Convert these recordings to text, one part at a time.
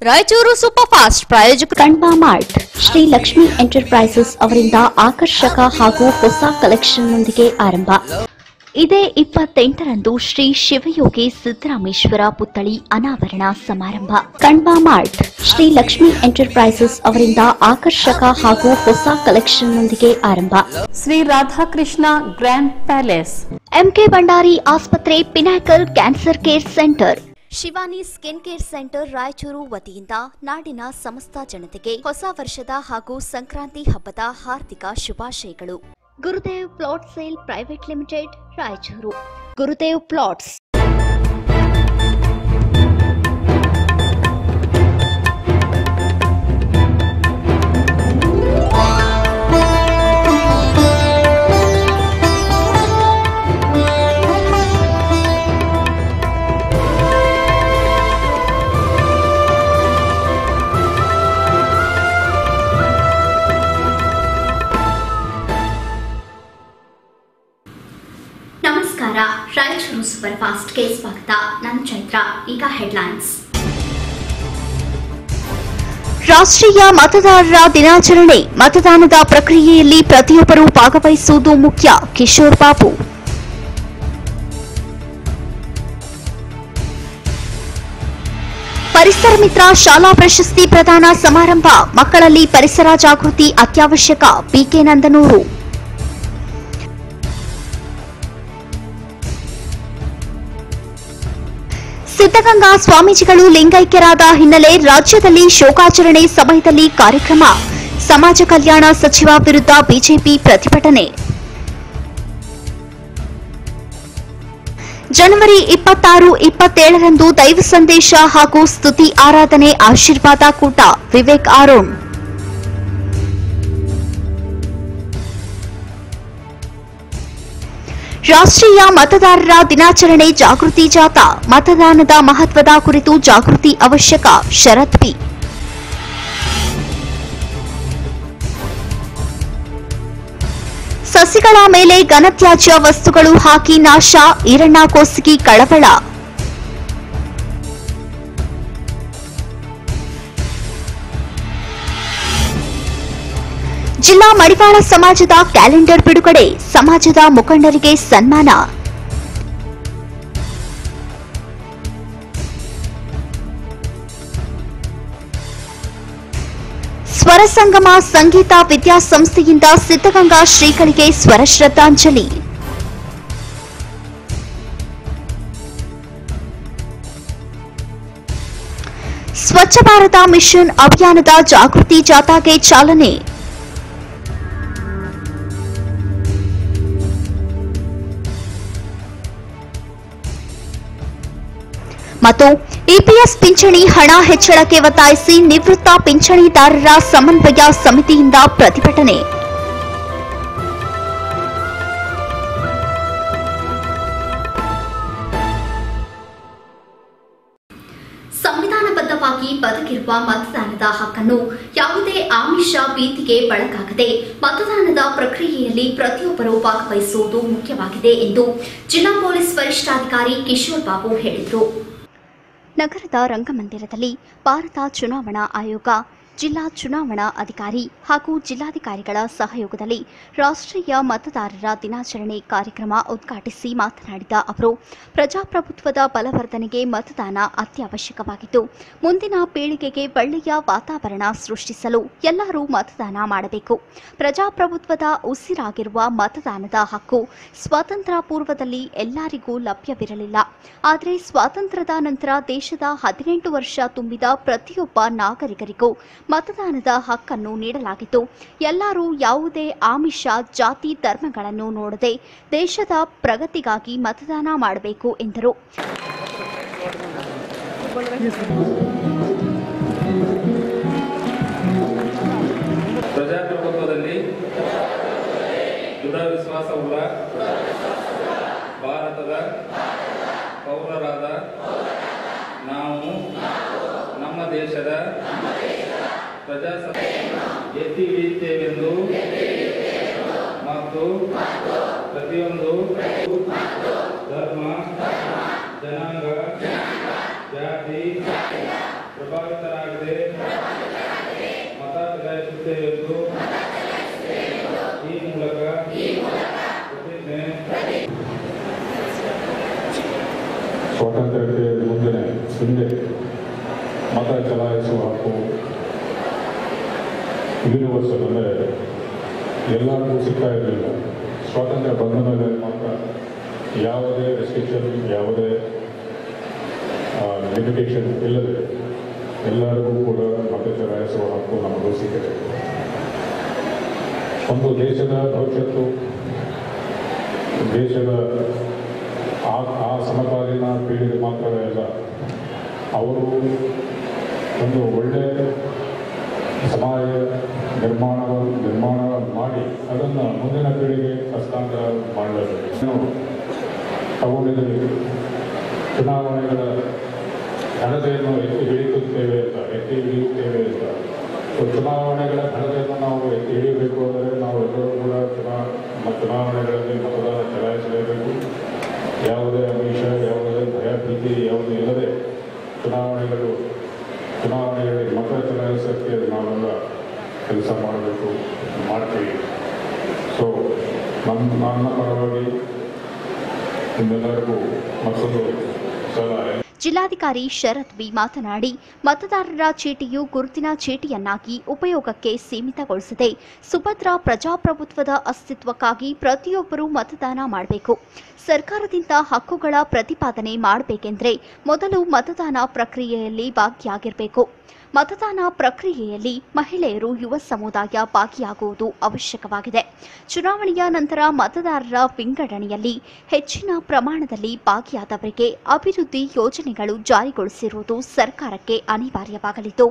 Raichur super fast ಪ್ರಾಯೋಜಕ Kanva mart Shri Lakshmi enterprises ಅವರಿಂದ ಆಕರ್ಷಕ ಹಾಗೂ ಹೊಸ ಕಲೆಕ್ಷನ್ನೊಂದಿಗೆ ಆರಂಭ. ಇದೇ 28ರಂದು ಶ್ರೀ ಶಿವಯೋಗಿ ಸಿದ್ದರಾಮೇಶ್ವರ ಪುತ್ಥಳಿ ಅನಾವರಣ ಸಮಾರಂಭ. ಕಣ್ಬಾ ಮಾರ್ಟ್ ಶ್ರೀ ಲಕ್ಷ್ಮಿ ಎಂಟರ್ಪ್ರೈಸಸ್ ಅವರಿಂದ ಆಕರ್ಷಕ ಹಾಗೂ ಹೊಸ ಕಲೆಕ್ಷನ್ನೊಂದಿಗೆ ಆರಂಭ. Shri Radhakrishna grand palace, MK Bhandari ಆಸ್ಪತ್ರೆ, pinnacle cancer care centre, Shivani skin care centre Raichur ವತಿಯಿಂದ ನಾಡಿನ ಸಮಸ್ತ ಜನತೆಗೆ ಹೊಸ ವರ್ಷದ ಹಾಗೂ ಸಂಕ್ರಾಂತಿ ಹಬ್ಬದ ಹಾರ್ದಿಕ ಶುಭಾಶಯಗಳು. Gurudev plot sale private limited, Raichur. Gurudev plots. ನಮಸ್ಕಾರ, ರಾಯಚೂರು ಸೂಪರ್ ಫಾಸ್ಟ್ಗೆ ಸ್ವಾಗತ. ನಾನು ಚೈತ್ರ. ಈಗ ಹೆಡ್ಲೈನ್ಸ್. ರಾಷ್ಟ್ರೀಯ ಮತದಾರರ ದಿನಾಚರಣೆ. ಮತದಾನದ ಪ್ರಕ್ರಿಯೆಯಲ್ಲಿ ಪ್ರತಿಯೊಬ್ಬರೂ ಭಾಗವಹಿಸುವುದು ಮುಖ್ಯ. ಕಿಶೋರ್ ಬಾಬು. ಪರಿಸರ ಮಿತ್ರ ಶಾಲಾ ಪ್ರಶಸ್ತಿ ಪ್ರದಾನ ಸಮಾರಂಭ. ಮಕ್ಕಳಲ್ಲಿ ಪರಿಸರ ಜಾಗೃತಿ ಅತ್ಯವಶ್ಯಕ. ಪಿಕೆ ನಂದನೂರು. ಸಿದ್ದಗಂಗಾ ಸ್ವಾಮೀಜಿಗಳು ಲಿಂಗೈಕ್ಯರಾದ ಹಿನ್ನೆಲೆ ರಾಜ್ಯದಲ್ಲಿ ಶೋಕಾಚರಣೆ ಸಮಯದಲ್ಲಿ ಕಾರ್ಯಕ್ರಮ. ಸಮಾಜ ಕಲ್ಯಾಣ ಸಚಿವ ವಿರುದ್ಧ ಬಿಜೆಪಿ ಪ್ರತಿಭಟನೆ. ಜನವರಿ 26, 27ರಂದು ದೈವ ಸಂದೇಶ ಹಾಗೂ ಸ್ತುತಿ ಆರಾಧನೆ ಆಶೀರ್ವಾದ ಕೂಟ. ವಿವೇಕ್ ಆರೋನ್. ರಾಷ್ಟ್ರೀಯ ಮತದಾರರ ದಿನಾಚರಣೆ ಜಾಗೃತಿ ಜಾಥಾ. ಮತದಾನದ ಮಹತ್ವದ ಕುರಿತು ಜಾಗೃತಿ ಅವಶ್ಯಕ. ಶರತ್ ಬಿ. ಸಸಿಗಳ ಮೇಲೆ ಘನತ್ಯಾಜ್ಯ ವಸ್ತುಗಳು ಹಾಕಿ ನಾಶ. ಈರಣ್ಣ ಕೋಸ್ಗಿ ಕಳವಳ. ಜಿಲ್ಲಾ ಮಡಿವಾಳ ಸಮಾಜದ ಕ್ಯಾಲೆಂಡರ್ ಬಿಡುಗಡೆ. ಸಮಾಜದ ಮುಖಂಡರಿಗೆ ಸನ್ಮಾನ. ಸ್ವರ ಸಂಗಮ ಸಂಗೀತ ವಿದ್ಯಾಸಂಸ್ಥೆಯಿಂದ ಸಿದ್ದಗಂಗಾ ಶ್ರೀಗಳಿಗೆ ಸ್ವರ ಶ್ರದ್ಧಾಂಜಲಿ. ಸ್ವಚ್ಛ ಭಾರತ ಮಿಷನ್ ಅಭಿಯಾನದ ಜಾಗೃತಿ ಜಾಥಾಗೆ ಚಾಲನೆ. ಮತ್ತು ಇಪಿಎಸ್ ಪಿಂಚಣಿ ಹಣ ಹೆಚ್ಚಳಕ್ಕೆ ಒತ್ತಾಯಿಸಿ ನಿವೃತ್ತ ಪಿಂಚಣಿದಾರರ ಸಮನ್ವಯ ಸಮಿತಿಯಿಂದ ಪ್ರತಿಭಟನೆ. ಸಂವಿಧಾನಬದ್ಧವಾಗಿ ಬದುಕಿರುವ ಮತದಾನದ ಹಕ್ಕನ್ನು ಯಾವುದೇ ಆಮಿಷ ಭೀತಿಗೆ ಒಳಗಾಗದೆ ಮತದಾನದ ಪ್ರಕ್ರಿಯೆಯಲ್ಲಿ ಪ್ರತಿಯೊಬ್ಬರೂ ಭಾಗವಹಿಸುವುದು ಮುಖ್ಯವಾಗಿದೆ ಎಂದು ಜಿಲ್ಲಾ ಪೊಲೀಸ್ ವರಿಷ್ಠಾಧಿಕಾರಿ ಕಿಶೋರ್ ಬಾಬು ಹೇಳಿದರು. ನಗರದ ರಂಗಮಂದಿರದಲ್ಲಿ ಭಾರತ ಚುನಾವಣಾ ಆಯೋಗ, ಜಿಲ್ಲಾ ಚುನಾವಣಾ ಅಧಿಕಾರಿ ಹಾಗೂ ಜಿಲ್ಲಾಧಿಕಾರಿಗಳ ಸಹಯೋಗದಲ್ಲಿ ರಾಷ್ಟ್ರೀಯ ಮತದಾರರ ದಿನಾಚರಣೆ ಕಾರ್ಯಕ್ರಮ ಉದ್ಘಾಟಿಸಿ ಮಾತನಾಡಿದ ಅವರು, ಪ್ರಜಾಪ್ರಭುತ್ವದ ಬಲವರ್ಧನೆಗೆ ಮತದಾನ ಅತ್ಯವಶ್ಯಕವಾಗಿದ್ದು, ಮುಂದಿನ ಪೀಳಿಗೆಗೆ ಒಳ್ಳೆಯ ವಾತಾವರಣ ಸೃಷ್ಟಿಸಲು ಎಲ್ಲರೂ ಮತದಾನ ಮಾಡಬೇಕು. ಪ್ರಜಾಪ್ರಭುತ್ವದ ಉಸಿರಾಗಿರುವ ಮತದಾನದ ಹಕ್ಕು ಸ್ವಾತಂತ್ರ್ಯ ಪೂರ್ವದಲ್ಲಿ ಎಲ್ಲರಿಗೂ ಲಭ್ಯವಿರಲಿಲ್ಲ. ಆದರೆ ಸ್ವಾತಂತ್ರ್ಯದ ನಂತರ ದೇಶದ 18 ವರ್ಷ ತುಂಬಿದ ಪ್ರತಿಯೊಬ್ಬ ನಾಗರಿಕರಿಗೂ ಮತದಾನದ ಹಕ್ಕನ್ನು ನೀಡಲಾಗಿತ್ತು. ಎಲ್ಲರೂ ಯಾವುದೇ ಆಮಿಷ, ಜಾತಿ, ಧರ್ಮಗಳನ್ನು ನೋಡದೆ ದೇಶದ ಪ್ರಗತಿಗಾಗಿ ಮತದಾನ ಮಾಡಬೇಕು ಎಂದರು. ಪ್ರಜಾಪ್ರಭುತ್ವದಲ್ಲಿ ದೃಢ ವಿಶ್ವಾಸವುಳ್ಳ ಭಾರತದ ಪೌರರಾದ ನಾವು ನಮ್ಮ ದೇಶದ ಪ್ರಜಾಸತ್ತೆಯನ್ನು ಎತ್ತಿ ಹಿಡಿಯುತ್ತೇವೆಂದು ಮತ್ತು ಪ್ರತಿಯೊಂದು ಧರ್ಮ, ಜನಾಂಗ, ಜಾತಿ, ಪ್ರಭಾವಿತರಾಗದೆ ಮತ ಚಲಾಯಿಸುತ್ತೇವೆಂದು ಈ ಮೂಲಕ ಪ್ರತಿಜ್ಞೆ. ಸ್ವಾತಂತ್ರ್ಯಕ್ಕೆ ಹಿಂದೆ ಮತ ಚಲಾಯಿಸುವ ಹಕ್ಕು ಯೂನಿವರ್ಸಲ್, ಅಂದರೆ ಎಲ್ಲರಿಗೂ ಸಿಗ್ತಾ ಇರಲಿಲ್ಲ. ಸ್ವಾತಂತ್ರ್ಯ ಬಂದ ಮೇಲೆ ಮಾತ್ರ ಯಾವುದೇ ರೆಸ್ಟ್ರಿಕ್ಷನ್, ಯಾವುದೇ ಲಿಮಿಟೇಷನ್ ಇಲ್ಲದೆ ಎಲ್ಲರಿಗೂ ಕೂಡ ಮತ ಚಲಾಯಿಸುವ ಹಕ್ಕು ನಮಗೂ ಸಿಕ್ಕಿದೆ. ಒಂದು ದೇಶದ ಭವಿಷ್ಯತ್ತು, ದೇಶದ ಆ ಸಮಕಾಲೀನ ಪೀಳಿಗೆ ಮಾತ್ರವೇ ಅಲ್ಲ, ಅವರು ಒಂದು ಒಳ್ಳೆಯ ಸಮಾಜ ನಿರ್ಮಾಣ ಮಾಡಿ ಅದನ್ನು ಮುಂದಿನ ಪೀಳಿಗೆ ಹಸ್ತಾಂತರ ಮಾಡಬೇಕು. ತಗೊಂಡಿದ್ದೀವಿ, ಚುನಾವಣೆಗಳ ಘನತೆಯನ್ನು ಎತ್ತಿ ಹಿಡಿಯುತ್ತೇವೆ ಅಂತ. ಚುನಾವಣೆಗಳ ಘನತೆಯನ್ನು ನಾವು ಎತ್ತಿ ಹಿಡಿಯಬೇಕು ಅಂದರೆ ನಾವು ಎಲ್ಲರೂ ಕೂಡ ಚುನಾವಣೆಗಳಲ್ಲಿ ಮತದಾನ ಚಲಾಯಿಸಲೇಬೇಕು. ಯಾವುದೇ ಅಮಿಷ, ಯಾವುದೇ ಭಯ ಭೀತಿ ಯಾವುದೇ ಇಲ್ಲದೆ ಚುನಾವಣೆಗಳಲ್ಲಿ ಮತ ಚಲಾಯಿಸೋಕ್ಕೆ ನಾವೆಲ್ಲ ಕೆಲಸ ಮಾಡಬೇಕು, ಮಾಡ್ತೀವಿ. ಸೊ ನನ್ನ ಪರವಾಗಿ ನಿಮ್ಮೆಲ್ಲರಿಗೂ ಮತ್ತೊಂದು ಸಲಹೆ. ಜಿಲ್ಲಾಧಿಕಾರಿ ಶರತ್ ಬಿ ಮಾತನಾಡಿ, ಮತದಾರರ ಚೀಟಿಯು ಗುರುತಿನ ಚೀಟಿಯನ್ನಾಗಿ ಉಪಯೋಗಕ್ಕೆ ಸೀಮಿತಗೊಳಿಸದೆ ಸುಭದ್ರ ಪ್ರಜಾಪ್ರಭುತ್ವದ ಅಸ್ತಿತ್ವಕ್ಕಾಗಿ ಪ್ರತಿಯೊಬ್ಬರೂ ಮತದಾನ ಮಾಡಬೇಕು. ಸರ್ಕಾರದಿಂದ ಹಕ್ಕುಗಳ ಪ್ರತಿಪಾದನೆ ಮಾಡಬೇಕೆಂದರೆ ಮೊದಲು ಮತದಾನ ಪ್ರಕ್ರಿಯೆಯಲ್ಲಿ ಭಾಗಿಯಾಗಿರಬೇಕು. ಮತದಾನ ಪ್ರಕ್ರಿಯೆಯಲ್ಲಿ ಮಹಿಳೆಯರು, ಯುವ ಸಮುದಾಯ ಭಾಗಿಯಾಗುವುದು ಅವಶ್ಯಕವಾಗಿದೆ. ಚುನಾವಣೆಯ ನಂತರ ಮತದಾರರ ವಿಂಗಡಣೆಯಲ್ಲಿ ಹೆಚ್ಚಿನ ಪ್ರಮಾಣದಲ್ಲಿ ಭಾಗಿಯಾದವರಿಗೆ ಅಭಿವೃದ್ಧಿ ಯೋಜನೆಗಳು ಜಾರಿಗೊಳಿಸಿರುವುದು ಸರ್ಕಾರಕ್ಕೆ ಅನಿವಾರ್ಯವಾಗಲಿದ್ದು,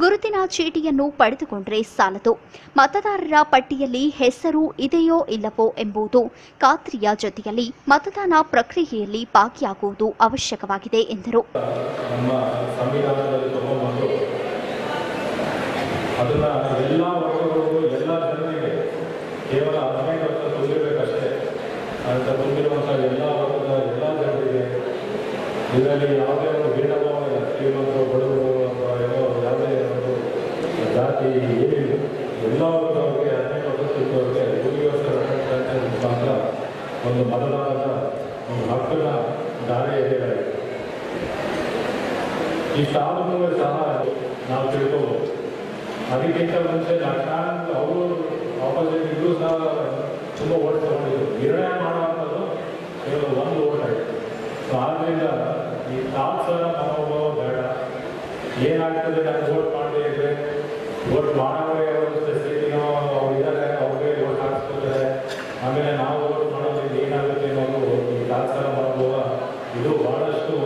ಗುರುತಿನ ಚೀಟಿಯನ್ನು ಪಡೆದುಕೊಂಡರೆ ಸಾಲದು. ಮತದಾರರ ಪಟ್ಟಿಯಲ್ಲಿ ಹೆಸರು ಇದೆಯೋ ಇಲ್ಲವೋ ಎಂಬುದು ಖಾತ್ರಿಯ ಜೊತೆಯಲ್ಲಿ ಮತದಾನ ಪ್ರಕ್ರಿಯೆಯಲ್ಲಿ ಭಾಗಿಯಾಗುವುದು ಅವಶ್ಯಕವಾಗಿದೆ ಎಂದರು. ಅದನ್ನು ಎಲ್ಲ ವರ್ಗಗಳಿಗೂ, ಎಲ್ಲ ಜನರಿಗೆ ಕೇವಲ 15 ವರ್ಷ ತುಂಬಿರಬೇಕಷ್ಟೇ. ಅಂತ ತುಂಬಿರುವಂಥ ಎಲ್ಲ ವರ್ಗದ ಎಲ್ಲ ಜನರಿಗೆ ಇದರಲ್ಲಿ ಯಾವುದೇ ಒಂದು ಭೇದ ಭಾವ ಇಲ್ಲ. ಶ್ರೀಮಂತರು, ಬಡವರು ಅಥವಾ ಏನೋ ಯಾವುದೇ ಒಂದು ಜಾತಿ ಏನಿಲ್ಲ. ಎಲ್ಲ ವರ್ಗದವರಿಗೆ 15 ವರ್ಷ ತುಂಬಿದವರಿಗೆ ಯೂನಿವರ್ಸಲ್ ಮುಖಾಂತರ ಒಂದು ಮತದಾನದ ಒಂದು ಹಕ್ಕನ್ನು ದಾರಿ ಎರೆಯಲಾಗಿದೆ. ಇಷ್ಟಾದರೂ ಸಹ ನಾವು ತಿಳ್ಕೋಬೋದು, ಅದಕ್ಕಿಂತ ಮುಂಚೆ ಲಕ್ಷಾಂತರ ಅವರು ಆಪೋಸಿಟ್ ಇಲ್ಲೂ ಸಹ ತುಂಬ ಓಟ್ ತಗೊಂಡಿದ್ರು. ನಿರ್ಣಯ ಮಾಡುವಂಥದ್ದು ಕೇವಲ ಒಂದು ಓಟ್ ಆಯಿತು. ಸೊ ಆದ್ದರಿಂದ ಈ ತಾತ್ಸಾರ ಮನೋಭಾವ ಬೇಡ. ಏನಾಗ್ತದೆ, ನಾನು ಓಟ್ ಮಾಡದೇ ಇದ್ದರೆ ಓಟ್ ಮಾಡೋವೇ ಅವರು ಸ್ಥಿತಿನೋ ಅವ್ರು ಇದ್ದಾರೆ, ಅವ್ರಿಗೆ ಓಟ್ ಹಾಕ್ಸ್ಕೊತಾರೆ, ಆಮೇಲೆ ನಾವು ಓಟ್ ಮಾಡೋದ್ರಿಂದ ಏನಾಗುತ್ತೆ ಅನ್ನೋದು ಈ ತಾತ್ಸಾರ ಮನೋಭಾವ ಇದು ಭಾಳಷ್ಟು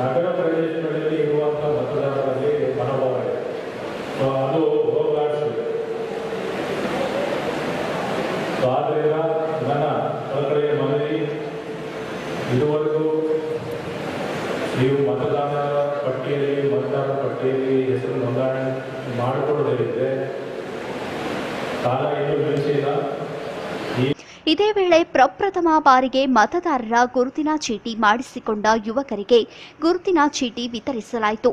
ನಗರ ಪ್ರದೇಶಗಳಲ್ಲಿ ಇರುವಂಥ ಮತದಾರರಲ್ಲಿ ಮನೋಭಾವ ಇದೆ. ಸೊ ಅದು ಹೋಗಲಾಡಿಸಬೇಕು. ಸೊ ಆದ್ದರಿಂದ ನನ್ನ ಕಳಕಳಿಯ ಮನವಿ, ಇದುವರೆಗೂ ನೀವು ಮತದಾರರ ಪಟ್ಟಿಯಲ್ಲಿ ಹೆಸರು ನೋಂದಣಿ ಮಾಡಿಕೊಳ್ಳೋದಿದ್ರೆ ಕಾಲ ಇನ್ನೂ ನಿಲ್ಲಿಸಿಲ್ಲ. ಇದೇ ವೇಳೆ ಪ್ರಪ್ರಥಮ ಬಾರಿಗೆ ಮತದಾರರ ಗುರುತಿನ ಚೀಟಿ ಮಾಡಿಸಿಕೊಂಡ ಯುವಕರಿಗೆ ಗುರುತಿನ ಚೀಟಿ ವಿತರಿಸಲಾಯಿತು.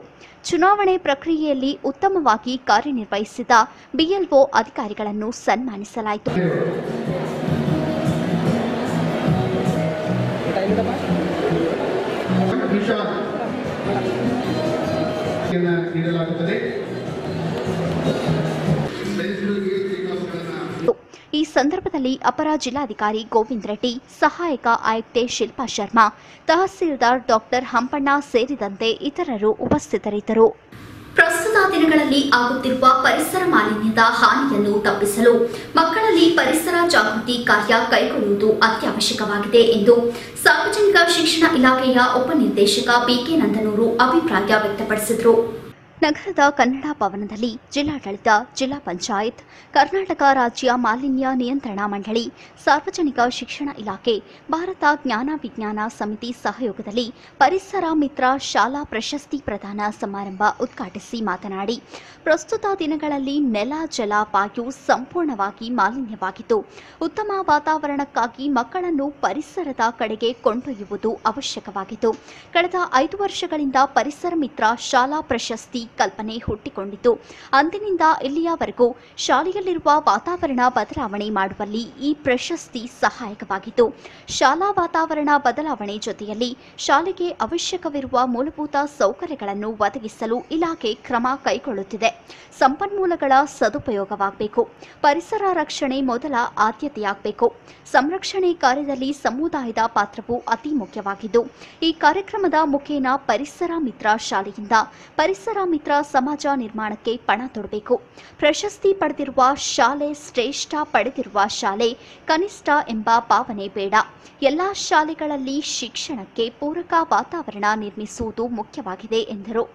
ಚುನಾವಣೆ ಪ್ರಕ್ರಿಯೆಯಲ್ಲಿ ಉತ್ತಮವಾಗಿ ಕಾರ್ಯನಿರ್ವಹಿಸಿದ ಬಿಎಲ್ಒ ಅಧಿಕಾರಿಗಳನ್ನು ಸನ್ಮಾನಿಸಲಾಯಿತು. ಈ ಸಂದರ್ಭದಲ್ಲಿ ಅಪರ ಜಿಲ್ಲಾಧಿಕಾರಿ ಗೋವಿಂದ ರೆಡ್ಡಿ, ಸಹಾಯಕ ಆಯುಕ್ತೆ ಶಿಲ್ಪಾ ಶರ್ಮಾ, ತಹಸೀಲ್ದಾರ್ ಡಾಕ್ಟರ್ ಹಂಪಣ್ಣ ಸೇರಿದಂತೆ ಇತರರು ಉಪಸ್ಥಿತರಿದ್ದರು. ಪ್ರಸ್ತುತ ದಿನಗಳಲ್ಲಿ ಆಗುತ್ತಿರುವ ಪರಿಸರ ಮಾಲಿನ್ಯದ ಹಾನಿಯನ್ನು ತಪ್ಪಿಸಲು ಮಕ್ಕಳಲ್ಲಿ ಪರಿಸರ ಜಾಗೃತಿ ಕಾರ್ಯ ಕೈಗೊಳ್ಳುವುದು ಅತ್ಯವಶ್ಯಕವಾಗಿದೆ ಎಂದು ಸಾರ್ವಜನಿಕ ಶಿಕ್ಷಣ ಇಲಾಖೆಯ ಉಪನಿರ್ದೇಶಕ ಬಿಕೆ ನಂದನೂರು ಅಭಿಪ್ರಾಯ ವ್ಯಕ್ತಪಡಿಸಿದರು. ನಗರದ ಕನ್ನಡ ಭವನದಲ್ಲಿ ಜಿಲ್ಲಾಡಳಿತ, ಜಿಲ್ಲಾ ಪಂಚಾಯತ್, ಕರ್ನಾಟಕ ರಾಜ್ಯ ಮಾಲಿನ್ಯ ನಿಯಂತ್ರಣ ಮಂಡಳಿ, ಸಾರ್ವಜನಿಕ ಶಿಕ್ಷಣ ಇಲಾಖೆ, ಭಾರತ ಜ್ಞಾನ ವಿಜ್ಞಾನ ಸಮಿತಿ ಸಹಯೋಗದಲ್ಲಿ ಪರಿಸರ ಮಿತ್ರ ಶಾಲಾ ಪ್ರಶಸ್ತಿ ಪ್ರದಾನ ಸಮಾರಂಭ ಉದ್ಘಾಟಿಸಿ ಮಾತನಾಡಿ, ಪ್ರಸ್ತುತ ದಿನಗಳಲ್ಲಿ ನೆಲ, ಜಲ, ವಾಯು ಸಂಪೂರ್ಣವಾಗಿ ಮಾಲಿನ್ಯವಾಗಿದ್ದು, ಉತ್ತಮ ವಾತಾವರಣಕ್ಕಾಗಿ ಮಕ್ಕಳನ್ನು ಪರಿಸರದ ಕಡೆಗೆ ಕೊಂಡೊಯ್ಯುವುದು ಅವಶ್ಯಕವಾಗಿದ್ದು, ಕಳೆದ 5 ವರ್ಷಗಳಿಂದ ಪರಿಸರ ಮಿತ್ರ ಶಾಲಾ ಪ್ರಶಸ್ತಿ ಕಲ್ಪನೆ ಹುಟ್ಟಿಕೊಂಡಿತು. ಅಂದಿನಿಂದ ಇಲ್ಲಿಯವರೆಗೂ ಶಾಲೆಯಲ್ಲಿರುವ ವಾತಾವರಣ ಬದಲಾವಣೆ ಮಾಡುವಲ್ಲಿ ಈ ಪ್ರಶಸ್ತಿ ಸಹಾಯಕವಾಗಿತ್ತು. ಶಾಲಾ ವಾತಾವರಣ ಬದಲಾವಣೆ ಜೊತೆಯಲ್ಲಿ ಶಾಲೆಗೆ ಅವಶ್ಯಕವಿರುವ ಮೂಲಭೂತ ಸೌಕರ್ಯಗಳನ್ನು ಒದಗಿಸಲು ಇಲಾಖೆ ಕ್ರಮ ಕೈಗೊಳ್ಳುತ್ತಿದೆ. ಸಂಪನ್ಮೂಲಗಳ ಸದುಪಯೋಗವಾಗಬೇಕು. ಪರಿಸರ ರಕ್ಷಣೆ ಮೊದಲ ಆದ್ಯತೆಯಾಗಬೇಕು. ಸಂರಕ್ಷಣೆ ಕಾರ್ಯದಲ್ಲಿ ಸಮುದಾಯದ ಪಾತ್ರವು ಅತಿ ಮುಖ್ಯವಾಗಿದ್ದು, ಈ ಕಾರ್ಯಕ್ರಮದ ಮುಖೇನ ಪರಿಸರ ಮಿತ್ರ ಶಾಲೆಯಿಂದ ಪರಿಸರ ಮಿತ್ರ ಸಮಾಜ ನಿರ್ಮಾಣಕ್ಕೆ ಪಣ ತೊಡಬೇಕು. ಪ್ರಶಸ್ತಿ ಪಡೆದಿರುವ ಶಾಲೆ ಶ್ರೇಷ್ಠ, ಪಡೆದಿರುವ ಶಾಲೆ ಕನಿಷ್ಠ ಎಂಬ ಭಾವನೆ ಬೇಡ. ಎಲ್ಲಾ ಶಾಲೆಗಳಲ್ಲಿ ಶಿಕ್ಷಣಕ್ಕೆ ಪೂರಕ ವಾತಾವರಣ ನಿರ್ಮಿಸುವುದು ಮುಖ್ಯವಾಗಿದೆ ಎಂದರು.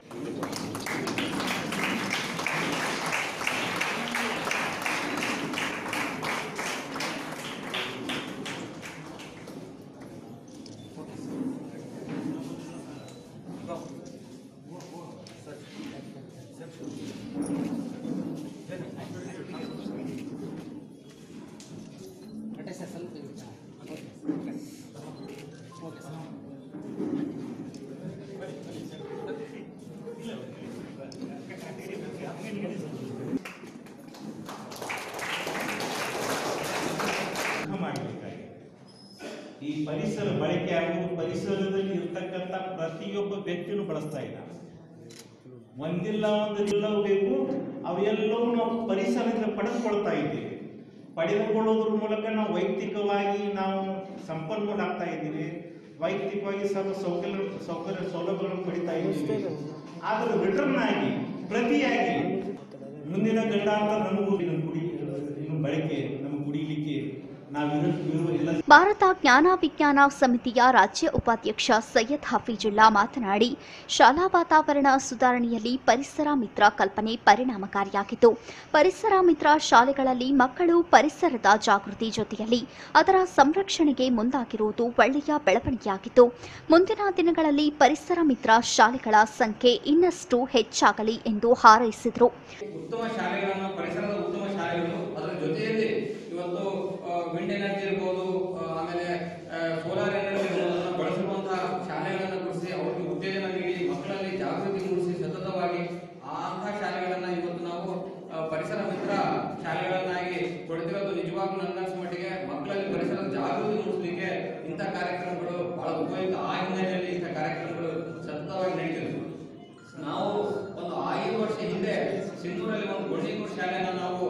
ಈ ಪರಿಸರ ಬಳಕೆ ಆಗುವುದು ಪರಿಸರದಲ್ಲಿ ಇರ್ತಕ್ಕಂಥ ಪ್ರತಿಯೊಬ್ಬ ವ್ಯಕ್ತಿನೂ ಬಳಸ್ತಾ ಇದ್ದಾರೆ. ಒಂದಿಲ್ಲ ಒಂದಿಲ್ಲವೂ ಬೇಕು, ಅವೆಲ್ಲವೂ ನಾವು ಪರಿಸರದಿಂದ ಪಡೆದುಕೊಳ್ತಾ ಇದ್ದೀವಿ. ಪಡೆದುಕೊಳ್ಳೋದ್ರ ಮೂಲಕ ನಾವು ವೈಯಕ್ತಿಕವಾಗಿ ನಾವು ಸಂಪನ್ಮೂಲ ಆಗ್ತಾ ಇದ್ದೀವಿ, ವೈಯಕ್ತಿಕವಾಗಿ ಸೌಕರ್ಯ ಸೌಲಭ್ಯಗಳನ್ನು ಪಡಿತಾ ಇದ್ದೀವಿ. ಆದರೆ ರಿಟರ್ನ್ ಆಗಿ ಪ್ರತಿಯಾಗಿ ಮುಂದಿನ ಗಂಡಾಂತರ ನಮಗೂ ಇನ್ನು ಬಳಕೆ ನಮಗೆ ಕುಡಿಯಲಿಕ್ಕೆ ಭಾರತ ಜ್ಞಾನ ವಿಜ್ಞಾನ ಸಮಿತಿಯ ರಾಜ್ಯ ಉಪಾಧ್ಯಕ್ಷ ಸೈಯದ್ ಹಫೀಜುಲ್ಲಾ ಮಾತನಾಡಿ, ಶಾಲಾ ವಾತಾವರಣ ಸುಧಾರಣೆಯಲ್ಲಿ ಪರಿಸರ ಮಿತ್ರ ಕಲ್ಪನೆ ಪರಿಣಾಮಕಾರಿಯಾಗಿತ್ತು. ಪರಿಸರ ಮಿತ್ರ ಶಾಲೆಗಳಲ್ಲಿ ಮಕ್ಕಳು ಪರಿಸರದ ಜಾಗೃತಿ ಜೊತೆಯಲ್ಲಿ ಅದರ ಸಂರಕ್ಷಣೆಗೆ ಮುಂದಾಗಿರುವುದು ಒಳ್ಳೆಯ ಬೆಳವಣಿಗೆಯಾಗಿತ್ತು. ಮುಂದಿನ ದಿನಗಳಲ್ಲಿ ಪರಿಸರ ಮಿತ್ರ ಶಾಲೆಗಳ ಸಂಖ್ಯೆ ಇನ್ನಷ್ಟು ಹೆಚ್ಚಾಗಲಿ ಎಂದು ಹಾರೈಸಿದರು. ಇವತ್ತು ವಿಂಡ್ ಎನರ್ಜಿ ಇರ್ಬೋದು, ಆಮೇಲೆ ಸೋಲಾರ್ ಎನರ್ಜಿ ಬಳಸುವಂತಹ ಶಾಲೆಗಳನ್ನು ಗುರುತಿಸಿ ಅವರಿಗೆ ಉತ್ತೇಜನ ನೀಡಿ ಮಕ್ಕಳಲ್ಲಿ ಜಾಗೃತಿ ಮೂಡಿಸಿ ಸತತವಾಗಿ ಅಂತಹ ಶಾಲೆಗಳನ್ನ ಇವತ್ತು ನಾವು ಪರಿಸರ ಮಿತ್ರ ಶಾಲೆಗಳನ್ನಾಗಿ ಕೊಡ್ತಿರೋದು ನಿಜವಾಗ್ಲೂ ನನ್ನ ಮಟ್ಟಿಗೆ ಮಕ್ಕಳಲ್ಲಿ ಪರಿಸರದ ಜಾಗೃತಿ ಮೂಡಿಸಲಿಕ್ಕೆ ಇಂಥ ಕಾರ್ಯಕ್ರಮಗಳು ಬಹಳ ಉಪಯುಕ್ತ. ಆ ಹಿನ್ನೆಲೆಯಲ್ಲಿ ಇಂಥ ಕಾರ್ಯಕ್ರಮಗಳು ಸತತವಾಗಿ ನಡೀತಿದ್ವು. ನಾವು ಒಂದು 5 ವರ್ಷ ಹಿಂದೆ ಸಿಂಧೂರಲ್ಲಿ ಒಂದು ಗೊಂಡಿಗೂರು ಶಾಲೆನ ನಾವು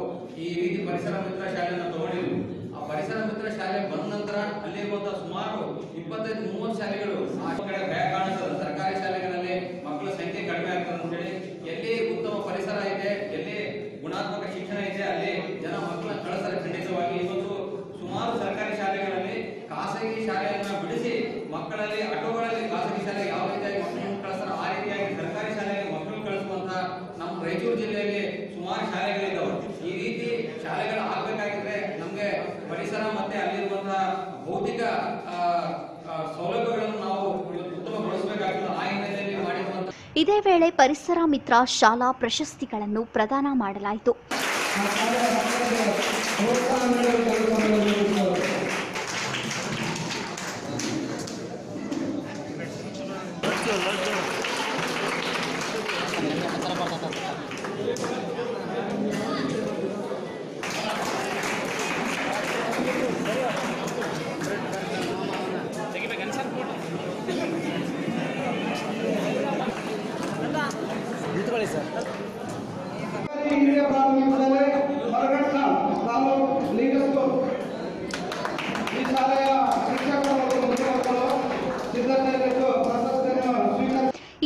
ಈ ರೀತಿ ಪರಿಸರ ಮಿತ್ರ ಶಾಲೆಯನ್ನು ತಗೊಂಡಿದ್ವಿ. ಆ ಪರಿಸರ ಮಿತ್ರ ಶಾಲೆ ಬಂದ ನಂತರ ಅಲ್ಲಿರುವಂತಹ ಸುಮಾರು 25-30 ಶಾಲೆಗಳು ಆ ಕಡೆ ಭಯ ಕಾಣಿಸ್ತದೆ. ಸರ್ಕಾರಿ ಶಾಲೆಗಳಲ್ಲಿ ಮಕ್ಕಳ ಸಂಖ್ಯೆ ಕಡಿಮೆ ಆಗ್ತದೆ ಅಂತ ಹೇಳಿ, ಎಲ್ಲಿ ಉತ್ತಮ ಪರಿಸರ ಇದೆ, ಎಲ್ಲಿ ಗುಣಾತ್ಮಕ ಶಿಕ್ಷಣ ಇದೆ, ಅಲ್ಲಿ ಜನ ಮಕ್ಕಳನ್ನ ಕಳಿಸ್ತಾರೆ ಖಂಡಿತವಾಗಿ. ಇವತ್ತು ಸುಮಾರು ಸರ್ಕಾರಿ ಶಾಲೆಗಳಲ್ಲಿ ಖಾಸಗಿ ಶಾಲೆಯನ್ನ ಬಿಡಿಸಿ ಮಕ್ಕಳಲ್ಲಿ ಆಟೋಗಳಲ್ಲಿ ಖಾಸಗಿ ಶಾಲೆಗೆ ಯಾವ ರೀತಿಯಾಗಿ ಮಕ್ಕಳನ್ನು ಕಳಿಸ್ತಾರೆ ಆ ರೀತಿಯಾಗಿ ಸರ್ಕಾರಿ ಶಾಲೆಗೆ ಮಕ್ಕಳು ಕಳಿಸುವಂತಹ ನಮ್ಮ ರಾಯಚೂರು ಜಿಲ್ಲೆಯಲ್ಲಿ ಸುಮಾರು ಶಾಲೆಗಳಿದ್ದಾವೆ. ಈ ರೀತಿ ಶಾಲೆಗಳು ಆಗ್ಬೇಕಾಗಿದ್ರೆ ನಮ್ಗೆ ಪರಿಸರ ಮತ್ತೆ ಅಲ್ಲಿರುವಂತಹ ಭೌತಿಕ ಸೌಲಭ್ಯಗಳನ್ನು ನಾವು ಉತ್ತಮಗೊಳಿಸಬೇಕಾಗ್ತದೆ. ಆ ಹಿನ್ನೆಲೆಯಲ್ಲಿ ಮಾಡಿರುವಂತಹ ಇದೇ ವೇಳೆ ಪರಿಸರ ಮಿತ್ರ ಶಾಲಾ ಪ್ರಶಸ್ತಿಗಳನ್ನು ಪ್ರದಾನ ಮಾಡಲಾಯಿತು.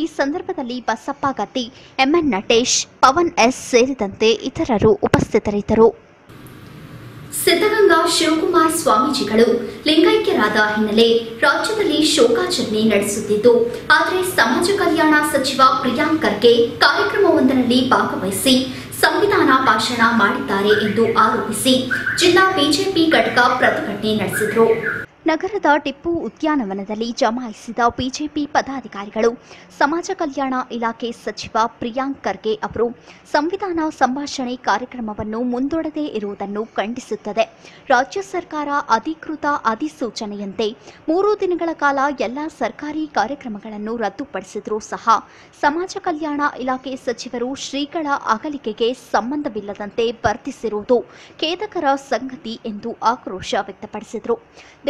ಈ ಸಂದರ್ಭದಲ್ಲಿ ಬಸಪ್ಪ ಗದ್ದಿ, ಎಂಎನ್ ನಟೇಶ್, ಪವನ್ ಎಸ್ ಸೇರಿದಂತೆ ಇತರರು ಉಪಸ್ಥಿತರಿದ್ದರು. ಸಿದ್ಧಗಂಗಾ ಶಿವಕುಮಾರ ಸ್ವಾಮೀಜಿಗಳು ಲಿಂಗೈಕ್ಯರಾದ ಹಿನ್ನೆಲೆ ರಾಜ್ಯದಲ್ಲಿ ಶೋಕಾಚರಣೆ ನಡೆಸುತ್ತಿದ್ದು, ಆದರೆ ಸಮಾಜ ಕಲ್ಯಾಣ ಸಚಿವ ಪ್ರಿಯಾಂಕ್ ಖರ್ಗೆ ಕಾರ್ಯಕ್ರಮವೊಂದರಲ್ಲಿ ಭಾಗವಹಿಸಿ ಸಂವಿಧಾನ ಭಾಷಣ ಮಾಡಿದ್ದಾರೆ ಎಂದು ಆರೋಪಿಸಿ ಜಿಲ್ಲಾ ಬಿಜೆಪಿ ಘಟಕ ಪ್ರತಿಭಟನೆ ನಡೆಸಿದರು. ನಗರದ ಟಿಪ್ಪು ಉದ್ಯಾನವನದಲ್ಲಿ ಜಮಾಯಿಸಿದ ಬಿಜೆಪಿ ಪದಾಧಿಕಾರಿಗಳು ಸಮಾಜ ಕಲ್ಯಾಣ ಇಲಾಖೆ ಸಚಿವ ಪ್ರಿಯಾಂಕ್ ಖರ್ಗೆ ಅವರು ಸಂವಿಧಾನ ಸಂಭಾಷಣೆ ಕಾರ್ಯಕ್ರಮವನ್ನು ಮುಂದೂಡದೇ ಇರುವುದನ್ನು ಖಂಡಿಸುತ್ತದೆ. ರಾಜ್ಯ ಸರ್ಕಾರ ಅಧಿಕೃತ ಅಧಿಸೂಚನೆಯಂತೆ 3 ದಿನಗಳ ಕಾಲ ಎಲ್ಲ ಸರ್ಕಾರಿ ಕಾರ್ಯಕ್ರಮಗಳನ್ನು ರದ್ದುಪಡಿಸಿದರೂ ಸಹ ಸಮಾಜ ಕಲ್ಯಾಣ ಇಲಾಖೆ ಸಚಿವರು ಶ್ರೀಗಳ ಅಗಲಿಕೆಗೆ ಸಂಬಂಧವಿಲ್ಲದಂತೆ ವರ್ತಿಸಿರುವುದು ಖೇದಕರ ಸಂಗತಿ ಎಂದು ಆಕ್ರೋಶ ವ್ಯಕ್ತಪಡಿಸಿದರು.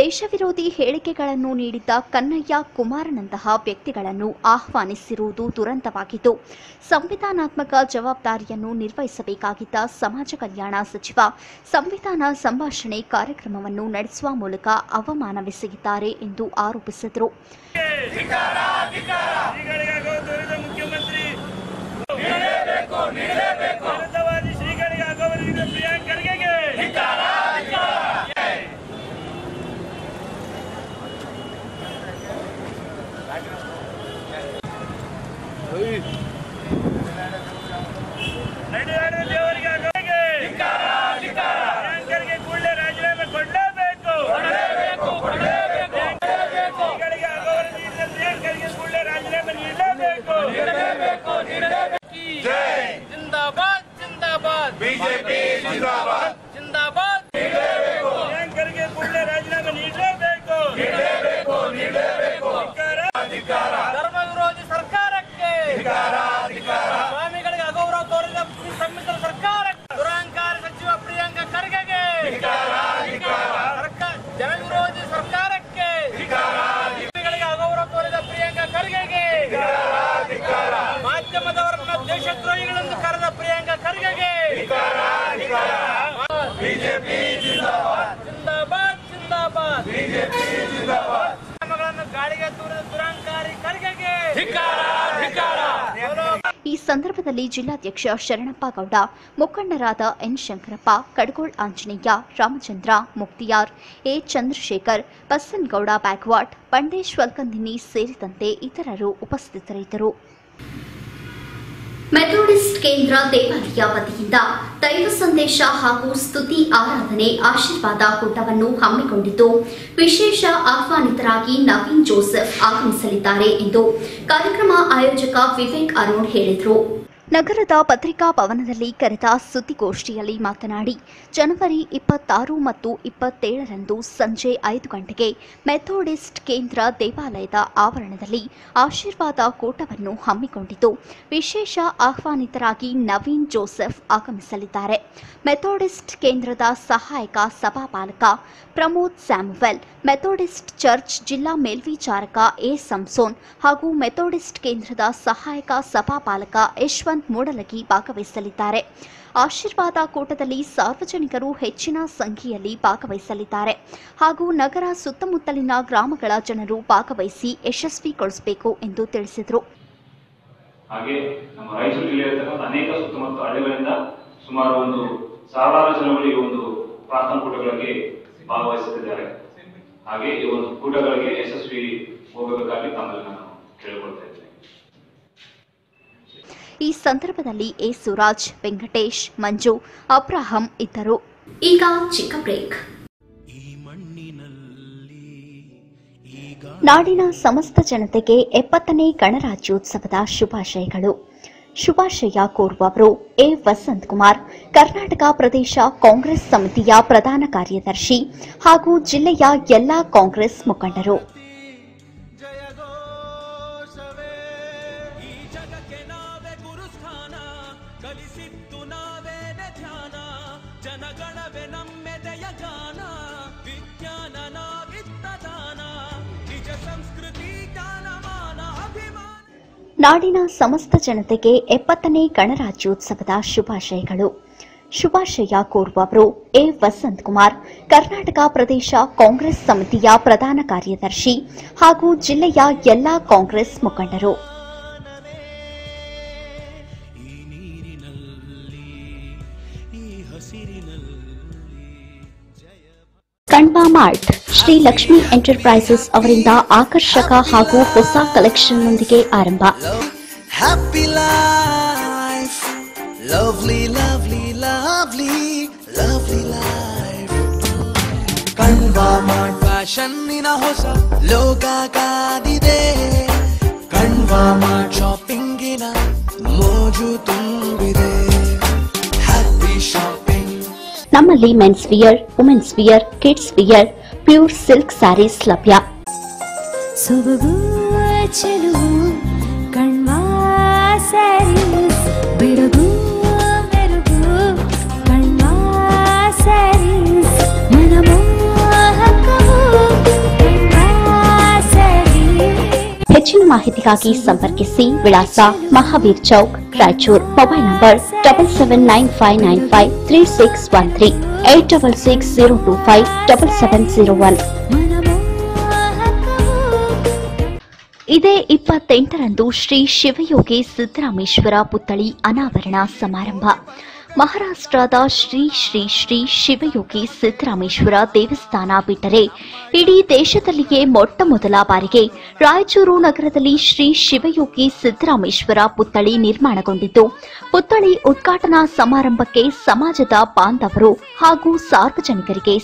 ದೇಶ ವಿರೋಧಿ ಹೇಳಿಕೆಗಳನ್ನು ನೀಡಿದ್ದ ಕನ್ನಯ್ಯ ಕುಮಾರನಂತಹ ವ್ಯಕ್ತಿಗಳನ್ನು ಆಹ್ವಾನಿಸಿರುವುದು ದುರಂತವಾಗಿದ್ದು, ಸಂವಿಧಾನಾತ್ಮಕ ಜವಾಬ್ದಾರಿಯನ್ನು ನಿರ್ವಹಿಸಬೇಕಾಗಿದ್ದ ಸಮಾಜ ಕಲ್ಯಾಣ ಸಚಿವ ಸಂವಿಧಾನ ಸಂಭಾಷಣೆ ಕಾರ್ಯಕ್ರಮವನ್ನು ನಡೆಸುವ ಮೂಲಕ ಅವಮಾನವೆಸಗಿದ್ದಾರೆ ಎಂದು ಆರೋಪಿಸಿದರು. ಬಿಜೆಪಿ ಜಿಂದಾಬಾದ್ ಜಿಂದಾಬಾದ್ ಪ್ರಿಯಾಂಕರ್ಗೆ ಕೂಡಲೇ ರಾಜೀನಾಮೆ ನೀಡಲೇಬೇಕು ಧರ್ಮ ವಿರೋಧಿ ಸರ್ಕಾರಕ್ಕೆ ಸ್ವಾಮಿಗಳಿಗೆ ಅಗೌರವ ತೋರಿದ ಸಮ್ಮಿಶ್ರ ಸರ್ಕಾರಕ್ಕೆ ದುರಾಂಕಾರಿ ಸಚಿವ ಪ್ರಿಯಾಂಕ ಖರ್ಗೆಗೆ ಜನ ವಿರೋಧಿ ಸರ್ಕಾರಕ್ಕೆ ಸ್ವಾಮಿಗಳಿಗೆ ಅಗೌರವ ತೋರಿದ ಪ್ರಿಯಾಂಕ ಖರ್ಗೆಗೆ ಮಾಧ್ಯಮದವರನ್ನ ದೇಶದ್ರೋಹಿಗಳೆಂದು ಕರೆದ ಪ್ರಿಯಾಂಕ ಖರ್ಗೆಗೆ ಬಿಜೆಪಿ ಜಿಂದಾಬಾದ್ ಜಿಂದಾಬಾದ್ ಜಿಂದಾಬಾದ್ ಬಿಜೆಪಿ ಜಿಂದಾಬಾದ್ ಗಳನ್ನು ಗಾಳಿಗೆ ತೂರಿದ ದುರಾಂಕಾರಿ ಖರ್ಗೆಗೆ ಈ ಸಂದರ್ಭದಲ್ಲಿ ಜಿಲ್ಲಾಧ್ಯಕ್ಷ ಶರಣಪ್ಪ ಗೌಡ, ಮುಖಂಡರಾದ N Shankarappa, Kadagol Anjaneya, Ramachandra, Mukhtiyar, A Chandrashekhar, Basanagouda backwater, ಬಂಡೇಶ್ ವಲ್ಕಂದಿನಿ ಸೇರಿದಂತೆ ಇತರರು ಉಪಸ್ಥಿತರಿದ್ದರು. ಮೆಥೋಡಿಸ್ಟ್ ಕೇಂದ್ರ ದೇವಾಲಯ ವತಿಯಿಂದ ದೈವ ಸಂದೇಶ ಹಾಗೂ ಸ್ತುತಿ ಆರಾಧನೆ ಆಶೀರ್ವಾದ ಕೂಟವನ್ನು ಹಮ್ಮಿಕೊಂಡಿದ್ದು, ವಿಶೇಷ ಆಹ್ವಾನಿತರಾಗಿ ನವೀನ್ ಜೋಸೆಫ್ ಆಗಮಿಸಲಿದ್ದಾರೆ ಎಂದು ಕಾರ್ಯಕ್ರಮ ಆಯೋಜಕ ವಿವೇಕ್ ಅರುಣ್ ಹೇಳಿದರು. ನಗರದ ಪತ್ರಿಕಾ ಭವನದಲ್ಲಿ ಕರೆದ ಸುದ್ದಿಗೋಷ್ಠಿಯಲ್ಲಿ ಮಾತನಾಡಿ, ಜನವರಿ 26 ಮತ್ತು 27ರಂದು ಸಂಜೆ 5 ಗಂಟೆಗೆ ಮೆಥೋಡಿಸ್ಟ್ ಕೇಂದ್ರ ದೇವಾಲಯದ ಆವರಣದಲ್ಲಿ ಆಶೀರ್ವಾದ ಕೂಟವನ್ನು ಹಮ್ಮಿಕೊಂಡಿದ್ದು, ವಿಶೇಷ ಆಹ್ವಾನಿತರಾಗಿ ನವೀನ್ ಜೋಸೆಫ್ ಆಗಮಿಸಲಿದ್ದಾರೆ. ಮೆಥೋಡಿಸ್ಟ್ ಕೇಂದ್ರದ ಸಹಾಯಕ ಸಭಾಪಾಲಕ ಪ್ರಮೋದ್ ಸ್ಯಾಮುವೆಲ್, ಮೆಥೋಡಿಸ್ಟ್ ಚರ್ಚ್ ಜಿಲ್ಲಾ ಮೇಲ್ವಿಚಾರಕ ಎ ಸಂಸೋನ್ ಹಾಗೂ ಮೆಥೋಡಿಸ್ಟ್ ಕೇಂದ್ರದ ಸಹಾಯಕ ಸಭಾಪಾಲಕ ಯಶವಂತ್ ಮೂಡಲಗಿ ಭಾಗವಹಿಸಲಿದ್ದಾರೆ. ಆಶೀರ್ವಾದ ಕೂಟದಲ್ಲಿ ಸಾರ್ವಜನಿಕರು ಹೆಚ್ಚಿನ ಸಂಖ್ಯೆಯಲ್ಲಿ ಭಾಗವಹಿಸಲಿದ್ದಾರೆ ಹಾಗೂ ನಗರ ಸುತ್ತಮುತ್ತಲಿನ ಗ್ರಾಮಗಳ ಜನರು ಭಾಗವಹಿಸಿ ಯಶಸ್ವಿಗೊಳಿಸಬೇಕು ಎಂದು ತಿಳಿಸಿದರು. ಹಾಗೆ ನಮ್ಮ ರಾಯಚೂರು ಜಿಲ್ಲೆಯಲ್ಲಿರುವ ಅನೇಕ ಸುತ್ತಮುತ್ತ ಹಳ್ಳಿಗಳಿಂದ ಸುಮಾರು 1,000 ಜನಗಳು ಈ ಒಂದು ಪ್ರಾರ್ಥನಾ ಕೂಟಗಳಿಗೆ ಭಾಗವಹಿಸುತ್ತಿದ್ದಾರೆ. ಹಾಗೆ ಈ ಒಂದು ಕೂಟಗಳಿಗೆ ಯಶಸ್ವಿ ಹೋಗಬೇಕಾಗಿ ತಮ್ಮಲ್ಲಿ ನಾನು ಕೇಳಿಕೊಳ್ತಾ ಇದ್ದೇನೆ. ಈ ಸಂದರ್ಭದಲ್ಲಿ A Suraj, Venkatesh, Manju, Abraham ಇದ್ದರು. ಈಗ ಚಿಕ್ಕ ಬ್ರೇಕ್. ನಾಡಿನ ಸಮಸ್ತ ಜನತೆಗೆ 70ನೇ ಗಣರಾಜ್ಯೋತ್ಸವದ ಶುಭಾಶಯಗಳು. ಶುಭಾಶಯ ಕೋರುವವರು ಎ ವಸಂತ್ ಕುಮಾರ್, ಕರ್ನಾಟಕ ಪ್ರದೇಶ ಕಾಂಗ್ರೆಸ್ ಸಮಿತಿಯ ಪ್ರಧಾನ ಕಾರ್ಯದರ್ಶಿ ಹಾಗೂ ಜಿಲ್ಲೆಯ ಎಲ್ಲಾ ಕಾಂಗ್ರೆಸ್ ಮುಖಂಡರು. ನಾಡಿನ ಸಮಸ್ತ ಜನತೆಗೆ 70ನೇ ಗಣರಾಜ್ಯೋತ್ಸವದ ಶುಭಾಶಯಗಳು. ಶುಭಾಶಯ ಕೋರುವವರು ಎ ವಸಂತ್ ಕುಮಾರ್, ಕರ್ನಾಟಕ ಪ್ರದೇಶ ಕಾಂಗ್ರೆಸ್ ಸಮಿತಿಯ ಪ್ರಧಾನ ಕಾರ್ಯದರ್ಶಿ ಹಾಗೂ ಜಿಲ್ಲೆಯ ಎಲ್ಲಾ ಕಾಂಗ್ರೆಸ್ ಮುಖಂಡರು. ಕಣ್ಬಾ ಮಾರ್ಟ್ ಶ್ರೀ ಲಕ್ಷ್ಮಿ ಎಂಟರ್ಪ್ರೈಸಸ್ ಅವರಿಂದ ಆಕರ್ಷಕ ಹಾಗೂ ಹೊಸ ಕಲೆಕ್ಷನ್ನೊಂದಿಗೆ ಆರಂಭ. Happy life, lovely lovely lovely lovely life. Kanva mart ಫ್ಯಾಷನ್ನಿನ ಹೊಸ ಲೋಕ ಕಾದಿದೆ. ಕಣ್ವಾ ಮಾರ್ಟ್ ಶಾಪಿಂಗಿನ ಮೋಜು ತುಂಬಿದೆ. Happy shopping. ನಮ್ಮಲ್ಲಿ men's wear, women's wear, kids wear, pure silk saris ಲಭ್ಯ. ಸೊಬಗು ಚೆಲುವು ಕಣ್ವಾ ಸ್ಯಾರೀಸ್, ಬೆಳಗು ಮೆರುಗು ಕಣ್ವಾ ಸ್ಯಾರೀಸ್, ಮನಮೋಹಕವು ಕಣ್ವಾ ಸ್ಯಾರೀಸ್. ಹೆಚ್ಚಿನ ಮಾಹಿತಿಗಾಗಿ ಸಂಪರ್ಕಿಸಿ. ವಿಳಾಸ ಮಹಾವೀರ್ ಚೌಕ್, ರಾಯಚೂರು. Mobile number 7795953613 8660257701. ಇದೇ 28ರಂದು ಶ್ರೀ ಶಿವಯೋಗಿ ಸಿದ್ದರಾಮೇಶ್ವರ ಪುತ್ಥಳಿ ಅನಾವರಣ ಸಮಾರಂಭ. ಮಹಾರಾಷ್ಟ್ರದ ಶ್ರೀ ಶ್ರೀ ಶ್ರೀ ಶಿವಯೋಗಿ ಸಿದ್ದರಾಮೇಶ್ವರ ದೇವಸ್ಥಾನ ಬಿಟ್ಟರೆ ಇಡೀ ದೇಶದಲ್ಲಿಯೇ ಮೊಟ್ಟಮೊದಲ ಬಾರಿಗೆ ರಾಯಚೂರು ನಗರದಲ್ಲಿ ಶ್ರೀ ಶಿವಯೋಗಿ ಸಿದ್ದರಾಮೇಶ್ವರ ಪುತ್ಥಳಿ ನಿರ್ಮಾಣಗೊಂಡಿದ್ದು, ಪುತ್ಥಳಿ ಉದ್ಘಾಟನಾ ಸಮಾರಂಭಕ್ಕೆ ಸಮಾಜದ ಬಾಂಧವರು ಹಾಗೂ ಸಾರ್ವಜನಿಕರಿಗೆ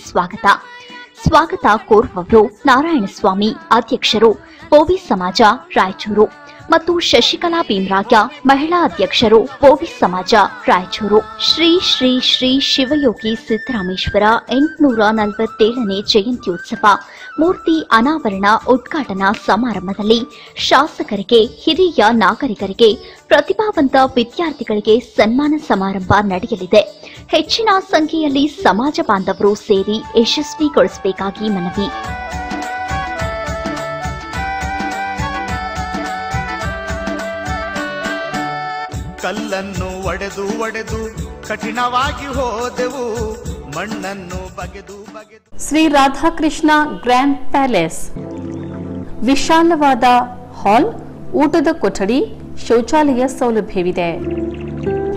ಸ್ವಾಗತ ಕೋರುವವರು ನಾರಾಯಣಸ್ವಾಮಿ, ಅಧ್ಯಕ್ಷರು, ಪೋವಿ ಸಮಾಜ ರಾಯಚೂರು, ಮತ್ತು ಶಶಿಕಲಾ ಭೀಮರಾಯ, ಮಹಿಳಾ ಅಧ್ಯಕ್ಷರು, ಪೋವಿ ಸಮಾಜ ರಾಯಚೂರು. ಶ್ರೀ ಶ್ರೀ ಶ್ರೀ ಶಿವಯೋಗಿ ಸಿದ್ದರಾಮೇಶ್ವರ 847ನೇ ಜಯಂತ್ಯೋತ್ಸವ ಮೂರ್ತಿ ಅನಾವರಣ ಉದ್ಘಾಟನಾ ಸಮಾರಂಭದಲ್ಲಿ ಶಾಸಕರಿಗೆ, ಹಿರಿಯ ನಾಗರಿಕರಿಗೆ, ಪ್ರತಿಭಾವಂತ ವಿದ್ಯಾರ್ಥಿಗಳಿಗೆ ಸನ್ಮಾನ ಸಮಾರಂಭ ನಡೆಯಲಿದೆ. ಹೆಚ್ಚಿನ ಸಂಖ್ಯೆಯಲ್ಲಿ ಸಮಾಜ ಬಾಂಧವರು ಸೇರಿ ಯಶಸ್ವಿಗೊಳಿಸಬೇಕಾಗಿ ಮನವಿ. ಕಲ್ಲನ್ನು ಒಡೆದು ಒಡೆದು ಕಠಿಣವಾಗಿ ಹೋದೆವು, ಮಣ್ಣನ್ನು ಬಗೆದು ಬಗೆದು. ಶ್ರೀ ರಾಧಾಕೃಷ್ಣ ಗ್ರ್ಯಾಂಡ್ ಪ್ಯಾಲೇಸ್ ವಿಶಾಲವಾದ ಹಾಲ್, ಊಟದ ಕೊಠಡಿ, ಶೌಚಾಲಯ ಸೌಲಭ್ಯವಿದೆ.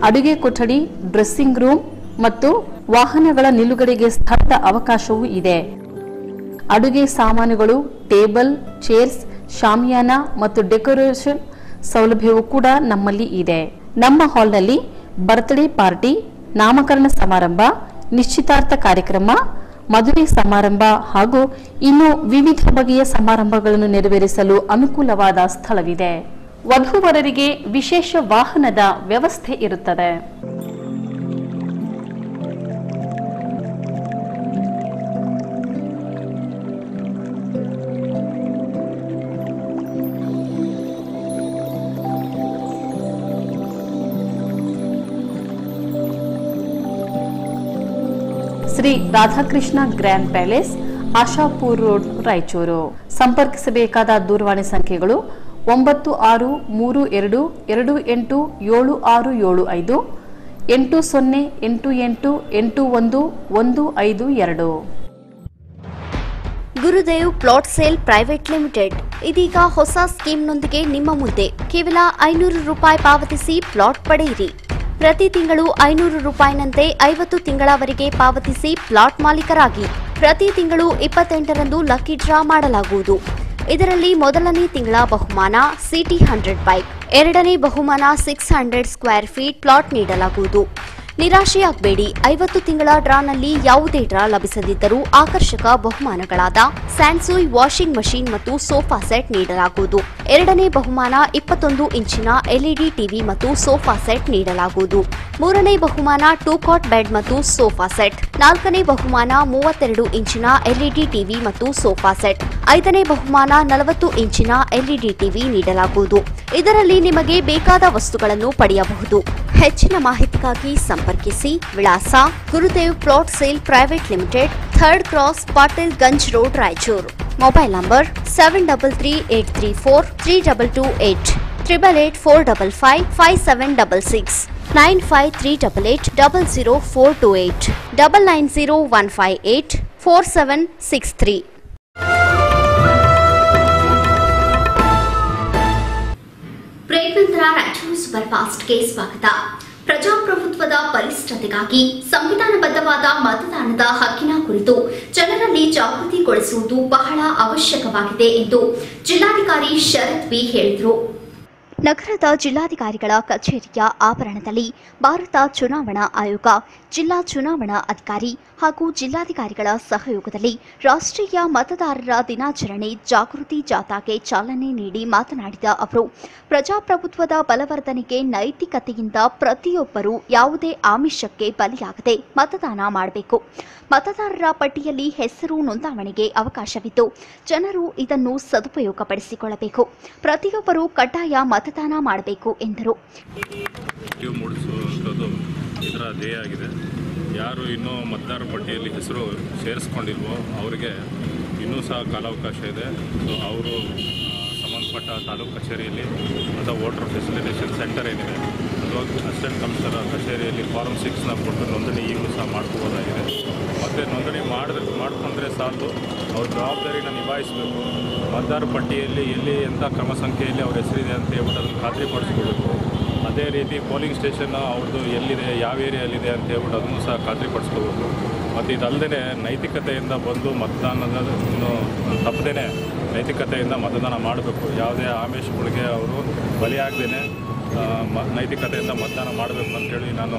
ಅಡುಗೆ ಕೊಠಡಿ, ಡ್ರೆಸ್ಸಿಂಗ್ ರೂಮ್ ಮತ್ತು ವಾಹನಗಳ ನಿಲುಗಡೆಗೆ ಸ್ಥಳದ ಅವಕಾಶವೂ ಇದೆ. ಅಡುಗೆ ಸಾಮಾನುಗಳು, ಟೇಬಲ್, ಚೇರ್ಸ್, ಶಾಮಿಯಾನ ಮತ್ತು ಡೆಕೋರೇಷನ್ ಸೌಲಭ್ಯವೂ ಕೂಡ ನಮ್ಮಲ್ಲಿ ಇದೆ. ನಮ್ಮ ಹಾಲ್ನಲ್ಲಿ ಬರ್ತ್ಡೇ ಪಾರ್ಟಿ, ನಾಮಕರಣ ಸಮಾರಂಭ, ನಿಶ್ಚಿತಾರ್ಥ ಕಾರ್ಯಕ್ರಮ, ಮದುವೆ ಸಮಾರಂಭ ಹಾಗೂ ಇನ್ನು ವಿವಿಧ ಬಗೆಯ ಸಮಾರಂಭಗಳನ್ನು ನೆರವೇರಿಸಲು ಅನುಕೂಲವಾದ ಸ್ಥಳವಿದೆ. ವಧುವರರಿಗೆ ವಿಶೇಷ ವಾಹನದ ವ್ಯವಸ್ಥೆ ಇರುತ್ತದೆ. Shri Radhakrishna grand palace, Ashapur road, Raichur. ಸಂಪರ್ಕಿಸಬೇಕಾದ ದೂರವಾಣಿ ಸಂಖ್ಯೆಗಳು 9632287675 8088811152. Gurudev plot sale private limited ಇದೀಗ ಹೊಸ ಸ್ಕೀಮ್ನೊಂದಿಗೆ ನಿಮ್ಮ ಮುಂದೆ. ಕೇವಲ 500 ರೂಪಾಯಿ ಪಾವತಿಸಿ ಪ್ಲಾಟ್ ಪಡೆಯಿರಿ. ಪ್ರತಿ ತಿಂಗಳು 500 ರೂಪಾಯಿನಂತೆ 50 ತಿಂಗಳವರೆಗೆ ಪಾವತಿಸಿ ಪ್ಲಾಟ್ ಮಾಲೀಕರಾಗಿ. ಪ್ರತಿ ತಿಂಗಳು 28ರಂದು ಲಕ್ಕಿ ಡ್ರಾ ಮಾಡಲಾಗುವುದು. ಇದರಲ್ಲಿ ಮೊದಲನೇ ತಿಂಗಳ ಬಹುಮಾನ ಸಿಟಿ 100 ಬೈಕ್, ಎರಡನೇ ಬಹುಮಾನ 600 ಸ್ಕ್ವೇರ್ ಫೀಟ್ ಪ್ಲಾಟ್ ನೀಡಲಾಗುವುದು. ನಿರಾಶೆಯಾಗಬೇಡಿ, 50 ತಿಂಗಳ ಡ್ರಾನಲ್ಲಿ ಯಾವುದೇ ಡ್ರಾ ಲಭಿಸದಿದ್ದರೂ ಆಕರ್ಷಕ ಬಹುಮಾನಗಳಾದ ಸ್ಯಾನ್ಸುಯ್ ವಾಷಿಂಗ್ ಮಷೀನ್ ಮತ್ತು ಸೋಫಾ ಸೆಟ್ ನೀಡಲಾಗುವುದು. ಎರಡನೇ ಬಹುಮಾನ 21 ಇಂಚಿನ ಎಲ್ಇಡಿ ಟಿವಿ ಮತ್ತು ಸೋಫಾ ಸೆಟ್ ನೀಡಲಾಗುವುದು. ಮೂರನೇ ಬಹುಮಾನ 2 ಕಾಟ್ ಬೆಡ್ ಮತ್ತು ಸೋಫಾ ಸೆಟ್. ನಾಲ್ಕನೇ ಬಹುಮಾನ 32 ಇಂಚಿನ ಎಲ್ಇಡಿ ಟಿವಿ ಮತ್ತು ಸೋಫಾ ಸೆಟ್. ಐದನೇ ಬಹುಮಾನ 40 ಇಂಚಿನ ಎಲ್ಇಡಿ ಟಿವಿ ನೀಡಲಾಗುವುದು. ಇದರಲ್ಲಿ ನಿಮಗೆ ಬೇಕಾದ ವಸ್ತುಗಳನ್ನು ಪಡೆಯಬಹುದು. ಹೆಚ್ಚಿನ ಮಾಹಿತಿಗಾಗಿ ಸಂಪರ್ಕಿಸಿ. ವಿಳಾಸ Gurudev plot sale private limited, 3rd cross, Patil Ganj road, Raichur. Mobile number 7338343228, 8884555766, 9538800428, 9901584763. Break ನಂತರ ರಾಯಚೂರು ಸೂಪರ್ ಫಾಸ್ಟ್ಗೆ ಸ್ವಾಗತ. ಪ್ರಜಾಪ್ರಭುತ್ವದ ಬಲಿಷ್ಠತೆಗಾಗಿ ಸಂವಿಧಾನಬದ್ಧವಾದ ಮತದಾನದ ಹಕ್ಕಿನ ಕುರಿತು ಜನರಲ್ಲಿ ಜಾಗೃತಿಗೊಳಿಸುವುದು ಬಹಳ ಅವಶ್ಯಕವಾಗಿದೆ ಎಂದು ಜಿಲ್ಲಾಧಿಕಾರಿ ಶರತ್ ವಿ ಹೇಳಿದರು. ನಗರದ ಜಿಲ್ಲಾಧಿಕಾರಿಗಳ ಕಚೇರಿಯ ಆವರಣದಲ್ಲಿ ಭಾರತ ಚುನಾವಣಾ ಆಯೋಗ, ಜಿಲ್ಲಾ ಚುನಾವಣಾ ಅಧಿಕಾರಿ ಹಾಗೂ ಜಿಲ್ಲಾಧಿಕಾರಿಗಳ ಸಹಯೋಗದಲ್ಲಿ ರಾಷ್ಟ್ರೀಯ ಮತದಾರರ ದಿನಾಚರಣೆ ಜಾಗೃತಿ ಜಾಥಾಗೆ ಚಾಲನೆ ನೀಡಿ ಮಾತನಾಡಿದ ಅವರು, ಪ್ರಜಾಪ್ರಭುತ್ವದ ಬಲವರ್ಧನೆಗೆ ನೈತಿಕತೆಯಿಂದ ಪ್ರತಿಯೊಬ್ಬರೂ ಯಾವುದೇ ಆಮಿಷಕ್ಕೆ ಬಲಿಯಾಗದೆ ಮತದಾನ ಮಾಡಬೇಕು. ಮತದಾರರ ಪಟ್ಟಿಯಲ್ಲಿ ಹೆಸರು ನೋಂದಾವಣೆಗೆ ಅವಕಾಶವಿದ್ದು ಜನರು ಇದನ್ನು ಸದುಪಯೋಗಪಡಿಸಿಕೊಳ್ಳಬೇಕು. ಪ್ರತಿಯೊಬ್ಬರೂ ಕಡ್ಡಾಯ ಮತದಾನ ಮಾಡಬೇಕು ಎಂದರು. ಮೂಡಿಸುವಂಥದ್ದು ಇದರ ಧ್ಯೇಯ ಆಗಿದೆ. ಯಾರು ಇನ್ನೂ ಮತದಾರರ ಪಟ್ಟಿಯಲ್ಲಿ ಹೆಸರು ಸೇರಿಸ್ಕೊಂಡಿಲ್ವೋ ಅವರಿಗೆ ಇನ್ನೂ ಸಹ ಕಾಲಾವಕಾಶ ಇದೆ. ಸೊ ಅವರು ಸಂಬಂಧಪಟ್ಟ ತಾಲೂಕು ಕಚೇರಿಯಲ್ಲಿ ಅಥವಾ ವೋಟರ್ ಫೆಸಿಲಿಟೇಷನ್ ಸೆಂಟರ್ ಏನಿದೆ ಅಥವಾ ಅಸಿಸ್ಟೆಂಟ್ ಕಮಿಷನರ್ ಕಚೇರಿಯಲ್ಲಿ ಫಾರ್ಮ್ 6ನ ಕೊಟ್ಟು ನೋಂದಣಿ ಈಗಲೂ ಸಹ ಮಾಡ್ಕೋಬೋದಾಗಿದೆ. ಮತ್ತು ನೋಂದಣಿ ಮಾಡ್ಕೊಂಡ್ರೆ ಸಾಲದು, ಅವ್ರ ಜವಾಬ್ದಾರಿನ ನಿಭಾಯಿಸಬೇಕು. ಮತದಾರ ಪಟ್ಟಿಯಲ್ಲಿ ಎಲ್ಲಿ ಎಂಥ ಕ್ರಮ ಸಂಖ್ಯೆಯಲ್ಲಿ ಅವ್ರ ಹೆಸರಿದೆ ಅಂತ ಹೇಳ್ಬಿಟ್ಟು ಅದನ್ನು ಖಾತ್ರಿಪಡಿಸ್ಕೊಳ್ಬೇಕು. ಅದೇ ರೀತಿ ಪೋಲಿಂಗ್ ಸ್ಟೇಷನ್ ಅವ್ರದ್ದು ಎಲ್ಲಿದೆ, ಯಾವ ಏರಿಯಲ್ಲಿದೆ ಅಂತ ಹೇಳ್ಬಿಟ್ಟು ಅದನ್ನು ಸಹ ಖಾತ್ರಿಪಡಿಸ್ಕೋಬೇಕು. ಮತ್ತು ಇದಲ್ಲದೆ ನೈತಿಕತೆಯಿಂದ ಬಂದು ಮತದಾನದ ತಪ್ಪದೇ ನೈತಿಕತೆಯಿಂದ ಮತದಾನ ಮಾಡಬೇಕು. ಯಾವುದೇ ಆಮಿಷಗಳಿಗೆ ಅವರು ಬಲಿಯಾಗದೇ ನೈತಿಕತೆಯಿಂದ ಮತದಾನ ಮಾಡಬೇಕು ಅಂತೇಳಿ ನಾನು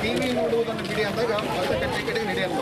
ಟಿವಿ ನೋಡುವುದನ್ನು ಬಿಡಿ ಅಂದಾಗ ಮತಗಟ್ಟೆ ಕಡೆಗೆ ನಡೆಯಲ್ಲ.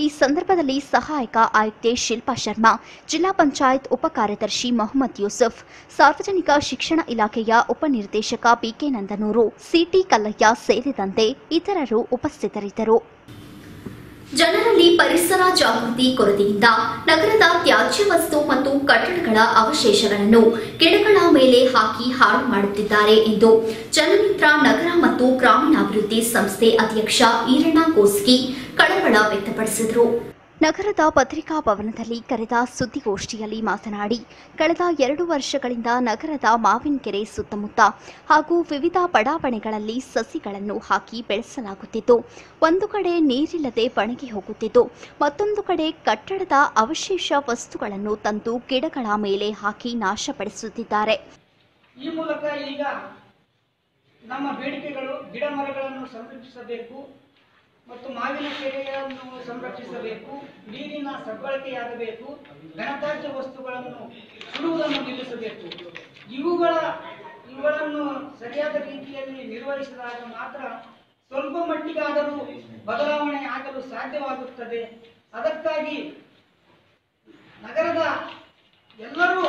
ಈ ಸಂದರ್ಭದಲ್ಲಿ ಸಹಾಯಕ ಆಯುಕ್ತೆ ಶಿಲ್ಪಾ ಶರ್ಮಾ, ಜಿಲ್ಲಾ ಪಂಚಾಯತ್ ಉಪ ಕಾರ್ಯದರ್ಶಿ ಮೊಹಮ್ಮದ್ ಯೂಸುಫ್, ಸಾರ್ವಜನಿಕ ಶಿಕ್ಷಣ ಇಲಾಖೆಯ ಉಪನಿರ್ದೇಶಕ ಬಿಕೆ ನಂದನೂರು, ಸಿಟಿ ಕಲ್ಲಯ್ಯ ಸೇರಿದಂತೆ ಇತರರು ಉಪಸ್ಥಿತರಿದ್ದರು. ಜನರಲ್ಲಿ ಪರಿಸರ ಜಾಗೃತಿ ಕೊರತೆಯಿಂದ ನಗರದ ತ್ಯಾಜ್ಯ ವಸ್ತು ಮತ್ತು ಕಟ್ಟಡಗಳ ಅವಶೇಷಗಳನ್ನು ಗಿಡಗಳ ಮೇಲೆ ಹಾಕಿ ಹಾಳು ಮಾಡುತ್ತಿದ್ದಾರೆ ಎಂದು ಜನಮಿತ್ರ ನಗರ ಮತ್ತು ಗ್ರಾಮೀಣಾಭಿವೃದ್ಧಿ ಸಂಸ್ಥೆ ಅಧ್ಯಕ್ಷ ಈರಣ್ಣ ಕೋಸ್ಗಿ ಕಳವಳ ವ್ಯಕ್ತಪಡಿಸಿದರು. ನಗರದ ಪತ್ರಿಕಾ ಭವನದಲ್ಲಿ ಕರೆದ ಸುದ್ದಿಗೋಷ್ಠಿಯಲ್ಲಿ ಮಾತನಾಡಿ, ಕಳೆದ 2 ವರ್ಷಗಳಿಂದ ನಗರದ ಮಾವಿನಕೆರೆ ಸುತ್ತಮುತ್ತ ಹಾಗೂ ವಿವಿಧ ಬಡಾವಣೆಗಳಲ್ಲಿ ಸಸಿಗಳನ್ನು ಹಾಕಿ ಬೆಳೆಸಲಾಗುತ್ತಿದ್ದು, ಒಂದು ಕಡೆ ನೀರಿಲ್ಲದೆ ಒಣಗಿ ಹೋಗುತ್ತಿದ್ದು, ಮತ್ತೊಂದು ಕಡೆ ಕಟ್ಟಡದ ಅವಶೇಷ ವಸ್ತುಗಳನ್ನು ತಂದು ಗಿಡಗಳ ಮೇಲೆ ಹಾಕಿ ನಾಶಪಡಿಸುತ್ತಿದ್ದಾರೆ. ಈ ಮೂಲಕ ಈಗ ನಮ್ಮ ಬೇಡಿಕೆಗಳು ಗಿಡ ಮರಗಳನ್ನು ಸಂರಕ್ಷಿಸಬೇಕು ಮತ್ತು ಮಾವಿನ ಕೆರೆಯನ್ನು ಸಂರಕ್ಷಿಸಬೇಕು, ನೀರಿನ ಸದ್ಬಳಕೆಯಾಗಬೇಕು, ಘನತ್ಯಾಜ್ಯ ವಸ್ತುಗಳನ್ನು ಸುಡುವುದನ್ನು ನಿಲ್ಲಿಸಬೇಕು. ಇವುಗಳನ್ನು ಸರಿಯಾದ ರೀತಿಯಲ್ಲಿ ನಿರ್ವಹಿಸಿದಾಗ ಮಾತ್ರ ಸ್ವಲ್ಪ ಮಟ್ಟಿಗಾದರೂ ಬದಲಾವಣೆ ಆಗಲು ಸಾಧ್ಯವಾಗುತ್ತದೆ. ಅದಕ್ಕಾಗಿ ನಗರದ ಎಲ್ಲರೂ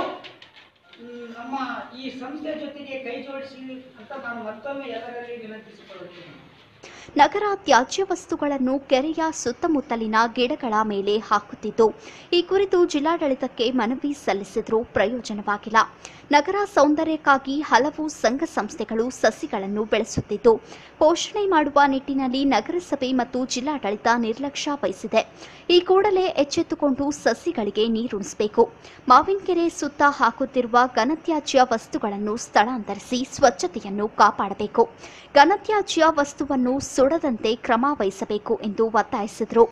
ನಮ್ಮ ಈ ಸಂಸ್ಥೆ ಜೊತೆಗೆ ಕೈ ಜೋಡಿಸಿ ಅಂತ ನಾನು ಮತ್ತೊಮ್ಮೆ ಎಲ್ಲರಲ್ಲಿ ವಿನಂತಿಸಿಕೊಳ್ಳುತ್ತೇನೆ. ನಗರ ತ್ಯಾಜ್ಯ ವಸ್ತುಗಳನ್ನು ಕೆರೆಯ ಸುತ್ತಮುತ್ತಲಿನ ಗಿಡಗಳ ಮೇಲೆ ಹಾಕುತ್ತಿದ್ದು, ಈ ಕುರಿತು ಜಿಲ್ಲಾಡಳಿತಕ್ಕೆ ಮನವಿ ಸಲ್ಲಿಸಿದರೂ ಪ್ರಯೋಜನವಾಗಿಲ್ಲ. ನಗರ ಸೌಂದರ್ಯಕ್ಕಾಗಿ ಹಲವು ಸಂಘ ಸಂಸ್ಥೆಗಳು ಸಸಿಗಳನ್ನು ಬೆಳೆಸುತ್ತಿದ್ದು, ಪೋಷಣೆ ಮಾಡುವ ನಿಟ್ಟಿನಲ್ಲಿ ನಗರಸಭೆ ಮತ್ತು ಜಿಲ್ಲಾಡಳಿತ ನಿರ್ಲಕ್ಷ್ಯ ವಹಿಸಿದೆ. ಈ ಕೂಡಲೇ ಎಚ್ಚೆತ್ತುಕೊಂಡು ಸಸಿಗಳಿಗೆ ನೀರುಣಿಸಬೇಕು. ಮಾವಿನಕೆರೆ ಸುತ್ತ ಹಾಕುತ್ತಿರುವ ಘನತ್ಯಾಜ್ಯ ವಸ್ತುಗಳನ್ನು ಸ್ಥಳಾಂತರಿಸಿ ಸ್ವಚ್ಛತೆಯನ್ನು ಕಾಪಾಡಬೇಕು. ಘನತ್ಯಾಜ್ಯ ವಸ್ತುವನ್ನು ಸುಡದಂತೆ ಕ್ರಮ ವಹಿಸಬೇಕು ಎಂದು ಒತ್ತಾಯಿಸಿದರು.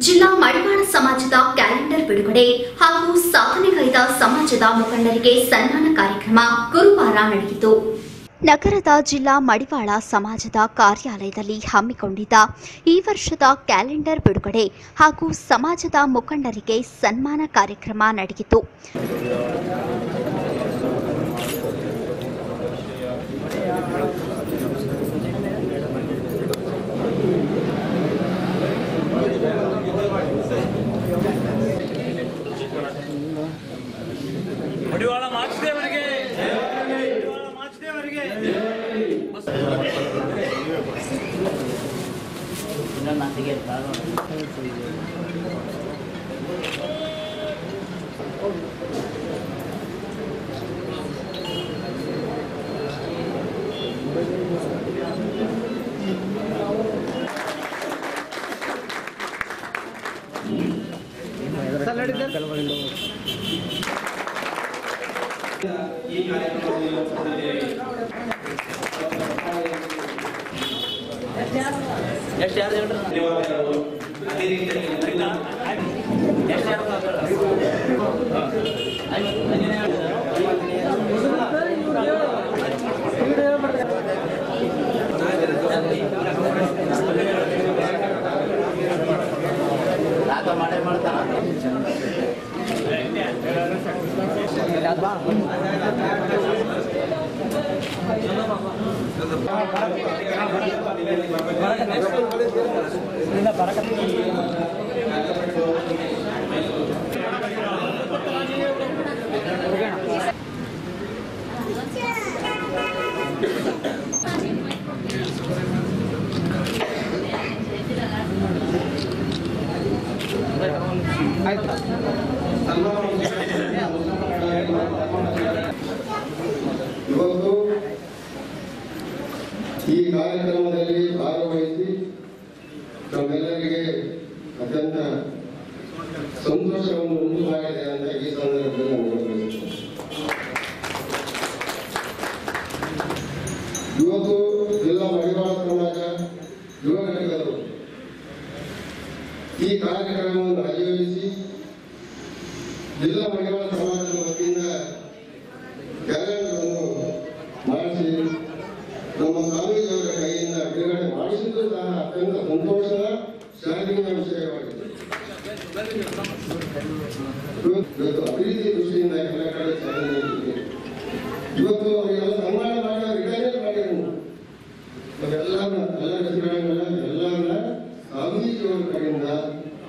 ಜಿಲ್ಲಾ ಮಡಿವಾಳ ಸಮಾಜದ ಕ್ಯಾಲೆಂಡರ್ ಬಿಡುಗಡೆ ಹಾಗೂ ಸಾಧನೆಗೈದ ಸಮಾಜದ ಮುಖಂಡರಿಗೆ ಸನ್ಮಾನ ಕಾರ್ಯಕ್ರಮ ಗುರುವಾರ ನಡೆಯಿತು. ನಗರದ ಜಿಲ್ಲಾ ಮಡಿವಾಳ ಸಮಾಜದ ಕಾರ್ಯಾಲಯದಲ್ಲಿ ಹಮ್ಮಿಕೊಂಡಿದ್ದ ಈ ವರ್ಷದ ಕ್ಯಾಲೆಂಡರ್ ಬಿಡುಗಡೆ ಹಾಗೂ ಸಮಾಜದ ಮುಖಂಡರಿಗೆ ಸನ್ಮಾನ ಕಾರ್ಯಕ್ರಮ ನಡೆಯಿತು. ಮಡಿವಾಳ ಮಾಚಿದೇವರಿಗೆ ಈ ಕಾರ್ಯಕ್ರಮದಲ್ಲಿ ಅದೇ ರೀತಿಯಲ್ಲಿ ಇವತ್ತು ಈ ಕಾರ್ಯಕ್ರಮದಲ್ಲಿ ಭಾಗವಹಿಸಿ ನಮ್ಮೆಲ್ಲರಿಗೆ ಅತ್ಯಂತ ಸಂತೋಷವನ್ನು ಉಂಟು ಮಾಡಿದೆ ಅಂತ ಈ ಸಂದರ್ಭದಲ್ಲಿ ನಾನು ಹೇಳಬಯಸುತ್ತೇನೆ. ಇವತ್ತು ಜಿಲ್ಲಾ ಮಡಿವಾಳ ಸಮಾಜ ಯುವ ಘಟಕರು ಈ ಕಾರ್ಯಕ್ರಮವನ್ನು ಆಯೋಜಿಸಿ ಜಿಲ್ಲಾ ಮಡಿವಾಳ ಸಮಾಜದ ವತಿಯಿಂದ ಕ್ಯಾಲೆಂಡರ್ ಅನ್ನು ಮಾಡಿಸಿ ನಮ್ಮ ಸ್ವಾಮೀಜಿಯವರ ಕೈಯಿಂದ ಬಿಡುಗಡೆ ಮಾಡಿಸಿದ್ದು ಸಹ ಅತ್ಯಂತ ಸಂತೋಷದ ಶ್ಲಾಘನೀಯ ವಿಷಯವಾಗಿದೆ. ಇವತ್ತು ಅಭಿವೃದ್ಧಿ ದೃಷ್ಟಿಯಿಂದ ಎಲ್ಲ ಕಡೆ ಚಾಲನೆ ನೀಡಿದೆ. ಇವತ್ತು ಅವರಿಗೆಲ್ಲ ಸನ್ಮಾನ ಮಾಡಿ ರಿಟೈರ್ ಮಾಡಿದ್ರು. ಎಲ್ಲರನ್ನ ಸ್ವಾಮೀಜಿಯವರ ಕಡೆಯಿಂದ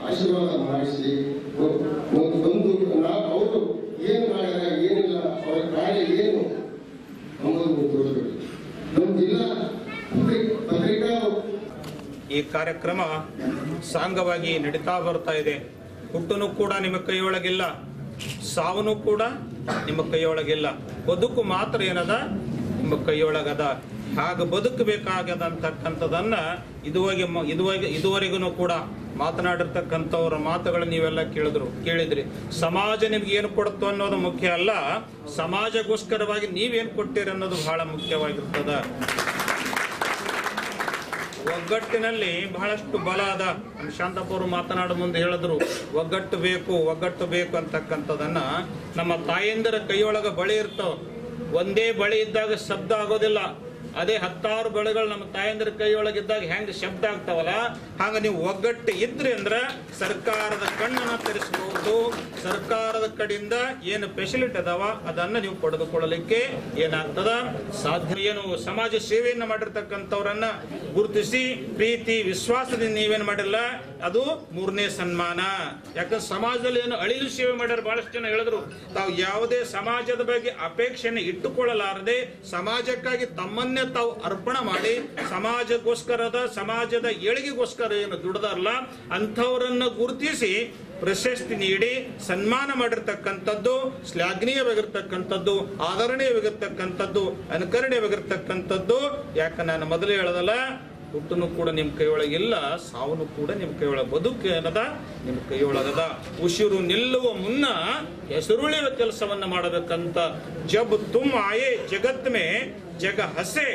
ಆಶೀರ್ವಾದ ಮಾಡಿಸಿ ಬಂದು ಅವರು ಏನು ಮಾಡ್ಯಾರ ಏನಿಲ್ಲ ಅವರ ಕಾರ್ಯ ಏನು ಅನ್ನೋದು ತೋರಿಸಬೇಕು. ನಮ್ಮ ಜಿಲ್ಲಾ ಪತ್ರಿಕಾ ಈ ಕಾರ್ಯಕ್ರಮ ಸಾಂಗವಾಗಿ ನಡೀತಾ ಬರ್ತಾ ಇದೆ. ಹುಟ್ಟನು ಕೂಡ ನಿಮ್ಮ ಕೈಯೊಳಗಿಲ್ಲ, ಸಾವನು ಕೂಡ ನಿಮ್ಮ ಕೈಯೊಳಗಿಲ್ಲ, ಬದುಕು ಮಾತ್ರ ಏನದ ನಿಮ್ಮ ಕೈಯೊಳಗದ. ಹಾಗೆ ಬದುಕಬೇಕಾಗದಂತಕ್ಕಂಥದನ್ನ ಇದುವರೆಗೂ ಕೂಡ ಮಾತನಾಡಿರ್ತಕ್ಕಂಥವ್ರ ಮಾತುಗಳು ನೀವೆಲ್ಲ ಕೇಳಿದ್ರಿ. ಸಮಾಜ ನಿಮ್ಗೆ ಏನು ಕೊಡುತ್ತೋ ಅನ್ನೋದು ಮುಖ್ಯ ಅಲ್ಲ, ಸಮಾಜಗೋಸ್ಕರವಾಗಿ ನೀವೇನು ಕೊಟ್ಟಿರಿ ಅನ್ನೋದು ಬಹಳ ಮುಖ್ಯವಾಗಿರ್ತದ. ಒಗ್ಗಟ್ಟಿನಲ್ಲಿ ಬಹಳಷ್ಟು ಬಲ ಅದ. ಶಾಂತಪ್ಪ ಅವರು ಮಾತನಾಡೋ ಮುಂದೆ ಹೇಳಿದ್ರು, ಒಗ್ಗಟ್ಟು ಬೇಕು ಅಂತಕ್ಕಂಥದನ್ನ ನಮ್ಮ ತಾಯಂದಿರ ಕೈಯೊಳಗ ಬಳಿ ಇರ್ತಾವ. ಒಂದೇ ಬಳಿ ಇದ್ದಾಗ ಶಬ್ದ ಆಗೋದಿಲ್ಲ, ಅದೇ 10 ಬೆಳೆಗಳು ನಮ್ಮ ತಾಯಂದ್ರ ಕೈಯೊಳಗಿದ್ದಾಗ ಹೆಂಗ್ ಶಬ್ದ ಆಗ್ತಾವಲ್ಲ ಹಾಗ ನೀವು ಒಗ್ಗಟ್ಟು ಇದ್ರಿ ಅಂದ್ರ ಸರ್ಕಾರದ ಕಣ್ಣನ್ನ ತೆರೆಸಬಹುದು. ಸರ್ಕಾರದ ಕಡೆಯಿಂದ ಏನು ಫೆಸಿಲಿಟಿ ಅದಾವ ಅದನ್ನ ನೀವು ಪಡೆದುಕೊಳ್ಳಲಿಕ್ಕೆ ಏನಾಗ್ತದ ಸಾಧ್ಯ. ಏನು ಸಮಾಜ ಸೇವೆಯನ್ನ ಮಾಡಿರ್ತಕ್ಕಂಥವ್ರನ್ನ ಗುರುತಿಸಿ ಪ್ರೀತಿ ವಿಶ್ವಾಸದಿಂದ ನೀವೇನ್ ಮಾಡಿಲ್ಲ ಅದು 3ನೇ ಸನ್ಮಾನ. ಯಾಕಂದ್ರೆ ಸಮಾಜದಲ್ಲಿ ಏನು ಅಳಿಲು ಸೇವೆ ಮಾಡ್ಯಾರ ಬಹಳಷ್ಟು ಜನ ಹೇಳಿದ್ರು. ತಾವು ಯಾವುದೇ ಸಮಾಜದ ಬಗ್ಗೆ ಅಪೇಕ್ಷೆಯನ್ನು ಇಟ್ಟುಕೊಳ್ಳಲಾರದೆ ಸಮಾಜಕ್ಕಾಗಿ ತಮ್ಮನ್ನೇ ತಾವು ಅರ್ಪಣೆ ಮಾಡಿ ಸಮಾಜದ ಏಳಿಗೆಗೋಸ್ಕರ ಏನು ದುಡ್ದಾರಲ್ಲ ಅಂಥವರನ್ನ ಗುರುತಿಸಿ ಪ್ರಶಸ್ತಿ ನೀಡಿ ಸನ್ಮಾನ ಮಾಡಿರ್ತಕ್ಕಂಥದ್ದು ಶ್ಲಾಘನೀಯವಾಗಿರ್ತಕ್ಕಂಥದ್ದು, ಆದರಣೀಯವಾಗಿರ್ತಕ್ಕಂಥದ್ದು, ಅನುಕರಣೀಯವಾಗಿರ್ತಕ್ಕಂಥದ್ದು. ಯಾಕ ನಾನು ಮೊದಲೇ ಹೇಳದಲ್ಲ, ಹುಟ್ಟನು ಕೂಡ ನಿಮ್ಮ ಕೈಯೊಳಗಿಲ್ಲ, ಸಾವನು ಕೂಡ ನಿಮ್ಮ ಕೈಯೊಳಗೆ, ಬದುಕು ಏನದ ನಿಮ್ಮ ಕೈಯೊಳಗದ. ಉಸಿರು ನಿಲ್ಲುವ ಮುನ್ನ ಹೆಸರುಳಿಯುವ ಕೆಲಸವನ್ನ ಮಾಡಬೇಕಂತ. ಜಬ್ ತುಮ್ ಆಯೆ ಜಗತ್ ಮೇ ಜಗ ಹಸೆ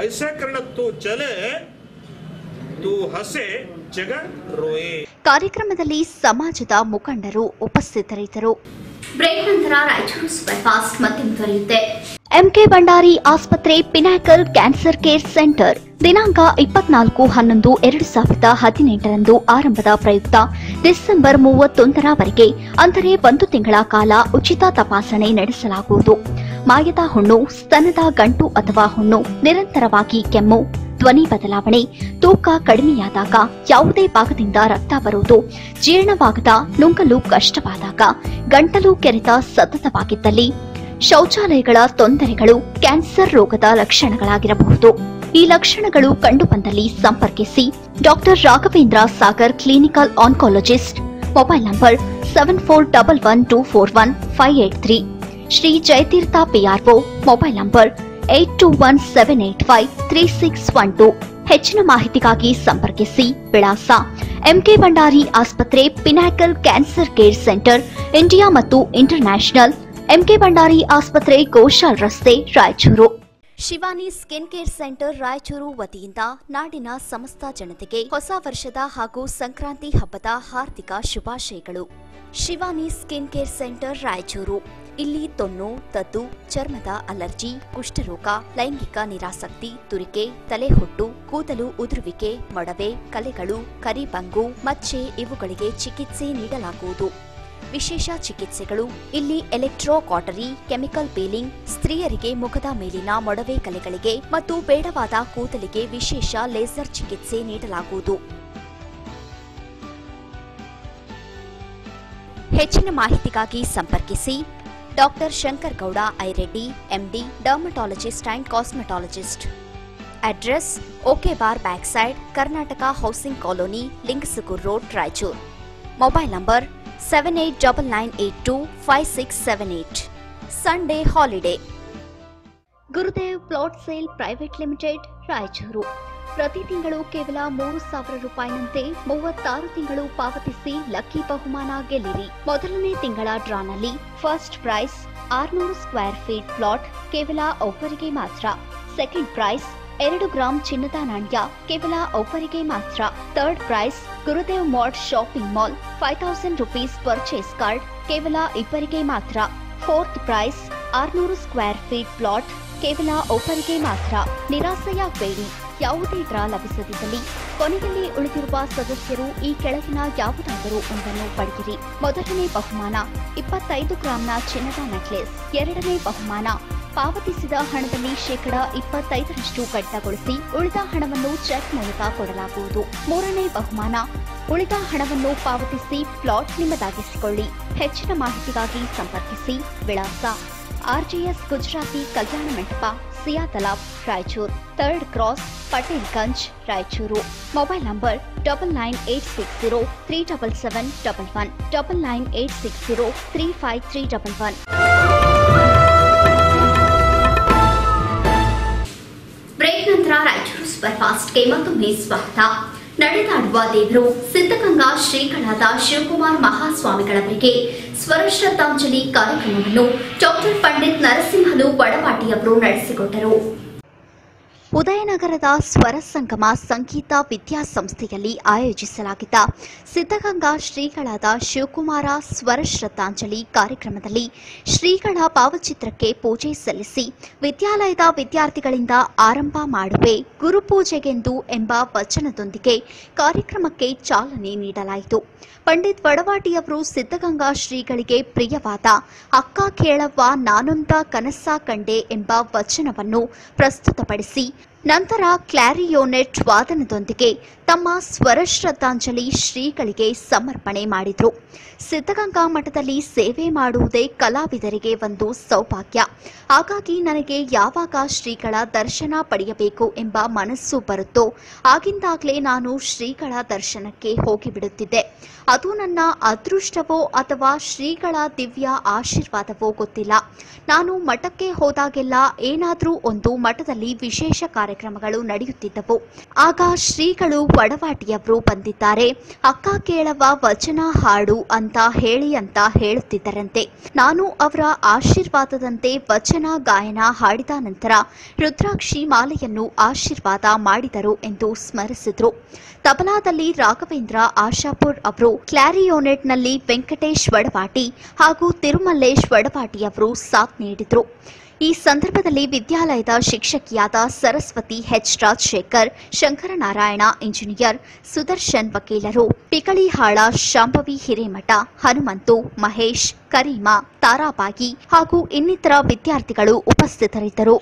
ಐಸಾ ಕರ್ಣ ತೂ ಚಲೆ ತೂ ಹಸೆ ಜಗ ರೋಯೆ. ಕಾರ್ಯಕ್ರಮದಲ್ಲಿ ಸಮಾಜದ ಮುಖಂಡರು ಉಪಸ್ಥಿತರಿದ್ದರು. ಬ್ರೇಕ್ ನಂತರ ರಾಯಚೂರು ಸೂಪರ್ ಫಾಸ್ಟ್ ಮತ್ತೆ ಮುಂದುವರಿಯುತ್ತೆ. ಎಂಕೆ ಭಂಡಾರಿ ಆಸ್ಪತ್ರೆ ಪಿನಾಕಲ್ ಕ್ಯಾನ್ಸರ್ ಕೇರ್ ಸೆಂಟರ್ ದಿನಾಂಕ 24/11/2018 ಆರಂಭದ ಪ್ರಯುಕ್ತ ಡಿಸೆಂಬರ್ 31ರವರೆಗೆ ಅಂದರೆ 1 ತಿಂಗಳ ಕಾಲ ಉಚಿತ ತಪಾಸಣೆ ನಡೆಸಲಾಗುವುದು. ಮಾಯದ ಹುಣ್ಣು, ಸ್ತನದ ಗಂಟು ಅಥವಾ ಹುಣ್ಣು, ನಿರಂತರವಾಗಿ ಕೆಮ್ಮು, ಧ್ವನಿ ಬದಲಾವಣೆ, ತೂಕ ಕಡಿಮೆಯಾದಾಗ, ಯಾವುದೇ ಭಾಗದಿಂದ ರಕ್ತ ಬರುವುದು, ಜೀರ್ಣವಾಗದ, ನುಂಗಲು ಕಷ್ಟವಾದಾಗ, ಗಂಟಲು ಕೆರೆತ ಸತತವಾಗಿದ್ದಲ್ಲಿ, ಶೌಚಾಲಯಗಳ ತೊಂದರೆಗಳು ಕ್ಯಾನ್ಸರ್ ರೋಗದ ಲಕ್ಷಣಗಳಾಗಿರಬಹುದು. ಈ ಲಕ್ಷಣಗಳು ಕಂಡುಬಂದಲ್ಲಿ ಸಂಪರ್ಕಿಸಿ doctor Raghavendra Sagar clinical oncologist. Mobile number 7411241583. Shri Jayatirtha PRO. Mobile number 8217853612. ಹೆಚ್ಚಿನ ಮಾಹಿತಿಗಾಗಿ ಸಂಪರ್ಕಿಸಿ. ವಿಳಾಸ ಎಂಕೆ ಭಂಡಾರಿ ಆಸ್ಪತ್ರೆ pinnacle cancer care centre, India ಮತ್ತು ಇಂಟರ್ನ್ಯಾಷನಲ್, ಎಂಕೆ ಭಂಡಾರಿ ಆಸ್ಪತ್ರೆ, ಗೋಶಾಲ್ ರಸ್ತೆ, Raichur. Shivani skin care centre Raichur ವತಿಯಿಂದ ನಾಡಿನ ಸಮಸ್ತ ಜನತೆಗೆ ಹೊಸ ವರ್ಷದ ಹಾಗೂ ಸಂಕ್ರಾಂತಿ ಹಬ್ಬದ ಹಾರ್ದಿಕ ಶುಭಾಶಯಗಳು. Shivani skin care centre Raichur. ಇಲ್ಲಿ ತೊನ್ನು, ತದ್ದು, ಚರ್ಮದ ಅಲರ್ಜಿ, ಕುಷ್ಠರೋಗ, ಲೈಂಗಿಕ ನಿರಾಸಕ್ತಿ, ತುರಿಕೆ, ತಲೆಹೊಟ್ಟು, ಕೂದಲು ಉದುರುವಿಕೆ, ಮೊಡವೆ, ಕಲೆಗಳು, ಕರಿಬಂಗು, ಮಚ್ಚೆ ಇವುಗಳಿಗೆ ಚಿಕಿತ್ಸೆ ನೀಡಲಾಗುವುದು. ವಿಶೇಷ ಚಿಕಿತ್ಸೆಗಳು ಇಲ್ಲಿ ಎಲೆಕ್ಟ್ರೋ ಕಾಟರಿ, ಕೆಮಿಕಲ್ ಪೀಲಿಂಗ್, ಸ್ತ್ರೀಯರಿಗೆ ಮುಖದ ಮೇಲಿನ ಮೊಡವೆ ಕಲೆಗಳಿಗೆ ಮತ್ತು ಬೇಡವಾದ ಕೂದಲಿಗೆ ವಿಶೇಷ ಲೇಸರ್ ಚಿಕಿತ್ಸೆ ನೀಡಲಾಗುವುದು. ಹೆಚ್ಚಿನ ಮಾಹಿತಿಗಾಗಿ ಸಂಪರ್ಕಿಸಿ doctor Shankar Gowda Ireddy, MD, dermatologist and cosmetologist. Address OK bar back side, Karnataka housing colony, Lingasugur road, Raichur. Mobile number 7899825678. Sunday holiday. Gurudev plot sale private limited, Raichur. ಪ್ರತಿ ತಿಂಗಳು ಕೇವಲ 3,000 ರೂಪಾಯಿನಂತೆ 36 ತಿಂಗಳು ಪಾವತಿಸಿ ಲಕ್ಕಿ ಬಹುಮಾನ ಗೆಲ್ಲಿರಿ. ಮೊದಲನೇ ತಿಂಗಳ ಡ್ರಾನಲ್ಲಿ first prize 600 square feet plot ಕೇವಲ ಒಬ್ಬರಿಗೆ ಮಾತ್ರ. ಸೆಕೆಂಡ್ ಪ್ರೈಸ್ 2 ಗ್ರಾಂ ಚಿನ್ನದ ನಾಣ್ಯ ಕೇವಲ ಒಬ್ಬರಿಗೆ ಮಾತ್ರ. Third prize Gurudev mart shopping mall 5000 rupees purchase card ಕೇವಲ ಇಬ್ಬರಿಗೆ ಮಾತ್ರ. Fourth prize 600 square feet plot ಕೇವಲ ಒಬ್ಬರಿಗೆ ಮಾತ್ರ. ನಿರಾಸೆಯಾಗಬೇಡಿ, ಯಾವುದೇ ಡ್ರಾ ಲಭಿಸದಿದ್ದಲ್ಲಿ ಕೊನೆಯಲ್ಲಿ ಉಳಿದಿರುವ ಸದಸ್ಯರು ಈ ಕೆಳಗಿನ ಯಾವುದಾದರೂ ಒಂದನ್ನು ಪಡೆಯಿರಿ. ಮೊದಲನೇ ಬಹುಮಾನ 25 ಗ್ರಾಂನ ಚಿನ್ನದ ನೆಕ್ಲೆಸ್. ಎರಡನೇ ಬಹುಮಾನ ಪಾವತಿಸಿದ ಹಣದಲ್ಲಿ ಶೇಕಡ 25ರಷ್ಟು ಕಡಿತಗೊಳಿಸಿ ಉಳಿದ ಹಣವನ್ನು ಚೆಕ್ ಮೂಲಕ ಕೊಡಲಾಗುವುದು. ಮೂರನೇ ಬಹುಮಾನ ಉಳಿದ ಹಣವನ್ನು ಪಾವತಿಸಿ ಪ್ಲಾಟ್ ನಿಮ್ಮದಾಗಿಸಿಕೊಳ್ಳಿ. ಹೆಚ್ಚಿನ ಮಾಹಿತಿಗಾಗಿ ಸಂಪರ್ಕಿಸಿ. ವಿಳಾಸ RGS Gujarati Kalyana Mantapa, Siya Talab, Raichur. Third cross, Patel Ganj, Raichur. Mobile number 9986037711 9986035311. Break ನಂತರ ರಾಯಚೂರು ಸೂಪರ್ ಫಾಸ್ಟ್ಗೆ ಮತ್ತೊಮ್ಮೆ ಸ್ವಾಗತ. ನಡೆದಾಡುವ ದೇವರು ಸಿದ್ಧಗಂಗಾ ಶ್ರೀಗಳಾದ ಶಿವಕುಮಾರ್ ಮಹಾಸ್ವಾಮಿಗಳವರಿಗೆ ಸ್ವರ ಶ್ರದ್ಧಾಂಜಲಿ ಕಾರ್ಯಕ್ರಮವನ್ನು ಡಾಕ್ಟರ್ ಪಂಡಿತ್ ನರಸಿಂಹಲು ಬಡವಾಟಿಯವರು ನಡೆಸಿಕೊಟ್ಟರು. ಉದಯನಗರದ ಸ್ವರ ಸಂಗಮ ಸಂಗೀತ ವಿದ್ಯಾಸಂಸ್ಥೆಯಲ್ಲಿ ಆಯೋಜಿಸಲಾಗಿದ್ದ ಸಿದ್ಧಗಂಗಾ ಶ್ರೀಗಳಾದ ಶಿವಕುಮಾರ ಸ್ವರ ಶ್ರದ್ಧಾಂಜಲಿ ಕಾರ್ಯಕ್ರಮದಲ್ಲಿ ಶ್ರೀಗಳ ಭಾವಚಿತ್ರಕ್ಕೆ ಪೂಜೆ ಸಲ್ಲಿಸಿ ವಿದ್ಯಾಲಯದ ವಿದ್ಯಾರ್ಥಿಗಳಿಂದ ಆರಂಭ ಮಾಡುವೆ ಗುರುಪೂಜೆಗೆಂದು ಎಂಬ ವಚನದೊಂದಿಗೆ ಕಾರ್ಯಕ್ರಮಕ್ಕೆ ಚಾಲನೆ ನೀಡಲಾಯಿತು. ಪಂಡಿತ್ ವಡವಾಟಿಯವರು ಸಿದ್ಧಗಂಗಾ ಶ್ರೀಗಳಿಗೆ ಪ್ರಿಯವಾದ ಅಕ್ಕ ಕೇಳವ್ವ ನಾನೊಂದ ಕನಸ ಕಂಡೆ ಎಂಬ ವಚನವನ್ನು ಪ್ರಸ್ತುತಪಡಿಸಿ ನಂತರ ಕ್ಲಾರಿಯೋನೆಟ್ ವಾದನದೊಂದಿಗೆ ತಮ್ಮ ಸ್ವರ ಶ್ರದ್ಧಾಂಜಲಿ ಶ್ರೀಗಳಿಗೆ ಸಮರ್ಪಣೆ ಮಾಡಿದರು. ಸಿದ್ಧಗಂಗಾ ಮಠದಲ್ಲಿ ಸೇವೆ ಮಾಡುವುದೇ ಕಲಾವಿದರಿಗೆ ಒಂದು ಸೌಭಾಗ್ಯ. ಹಾಗಾಗಿ ನನಗೆ ಯಾವಾಗ ಶ್ರೀಗಳ ದರ್ಶನ ಪಡೆಯಬೇಕು ಎಂಬ ಮನಸ್ಸು ಬರುತ್ತೋ ಆಗಿಂದಾಗಲೇ ನಾನು ಶ್ರೀಗಳ ದರ್ಶನಕ್ಕೆ ಹೋಗಿಬಿಡುತ್ತಿದ್ದೆ. ಅದು ನನ್ನ ಅದೃಷ್ಟವೋ ಅಥವಾ ಶ್ರೀಗಳ ದಿವ್ಯ ಆಶೀರ್ವಾದವೋ ಗೊತ್ತಿಲ್ಲ. ನಾನು ಮಠಕ್ಕೆ ಹೋದಾಗೆಲ್ಲ ಏನಾದರೂ ಒಂದು ಮಠದಲ್ಲಿ ವಿಶೇಷ ಕಾರ್ಯಕ್ರಮಗಳು ನಡೆಯುತ್ತಿದ್ದವು. ಆಗ ಶ್ರೀಗಳು ವಡವಾಟಿಯವರು ಬಂದಿದ್ದಾರೆ, ಅಕ್ಕ ಕೇಳವ ವಚನ ಹಾಡು ಅಂತ ಹೇಳುತ್ತಿದ್ದರಂತೆ. ನಾನು ಅವರ ಆಶೀರ್ವಾದದಂತೆ ವಚನ ಗಾಯನ ಹಾಡಿದ ನಂತರ ರುದ್ರಾಕ್ಷಿ ಮಾಲೆಯನ್ನು ಆಶೀರ್ವಾದ ಮಾಡಿದರು ಎಂದು ಸ್ಮರಿಸಿದರು. ತಬಲಾದಲ್ಲಿ ರಾಘವೇಂದ್ರ ಆಶಾಪುರ್ ಅವರು, ಕ್ಲಾರಿಯೋನೆಟ್ನಲ್ಲಿ ವೆಂಕಟೇಶ್ ವಡವಾಟಿ ಹಾಗೂ ತಿರುಮಲ್ಲೇಶ್ ವಡವಾಟಿಯವರು ಸಾಥ್ ನೀಡಿದರು. ಈ ಸಂದರ್ಭದಲ್ಲಿ ವಿದ್ಯಾಲಯದ ಶಿಕ್ಷಕಿಯಾದ ಸರಸ್ವತಿ ಎಚ್ ರಾಜಶೇಖರ್, ಶಂಕರನಾರಾಯಣ ಇಂಜಿನಿಯರ್, ಸುದರ್ಶನ್ ವಕೀಲರು, ಪಿಕಳಿಹಾಳ ಶಾಂಭವಿ ಹಿರೇಮಠ, ಹನುಮಂತು, ಮಹೇಶ್, ಕರೀಮಾ, ತಾರಾಬಾಯಿ ಹಾಗೂ ಇನ್ನಿತರ ವಿದ್ಯಾರ್ಥಿಗಳು ಉಪಸ್ಥಿತರಿದ್ದರು.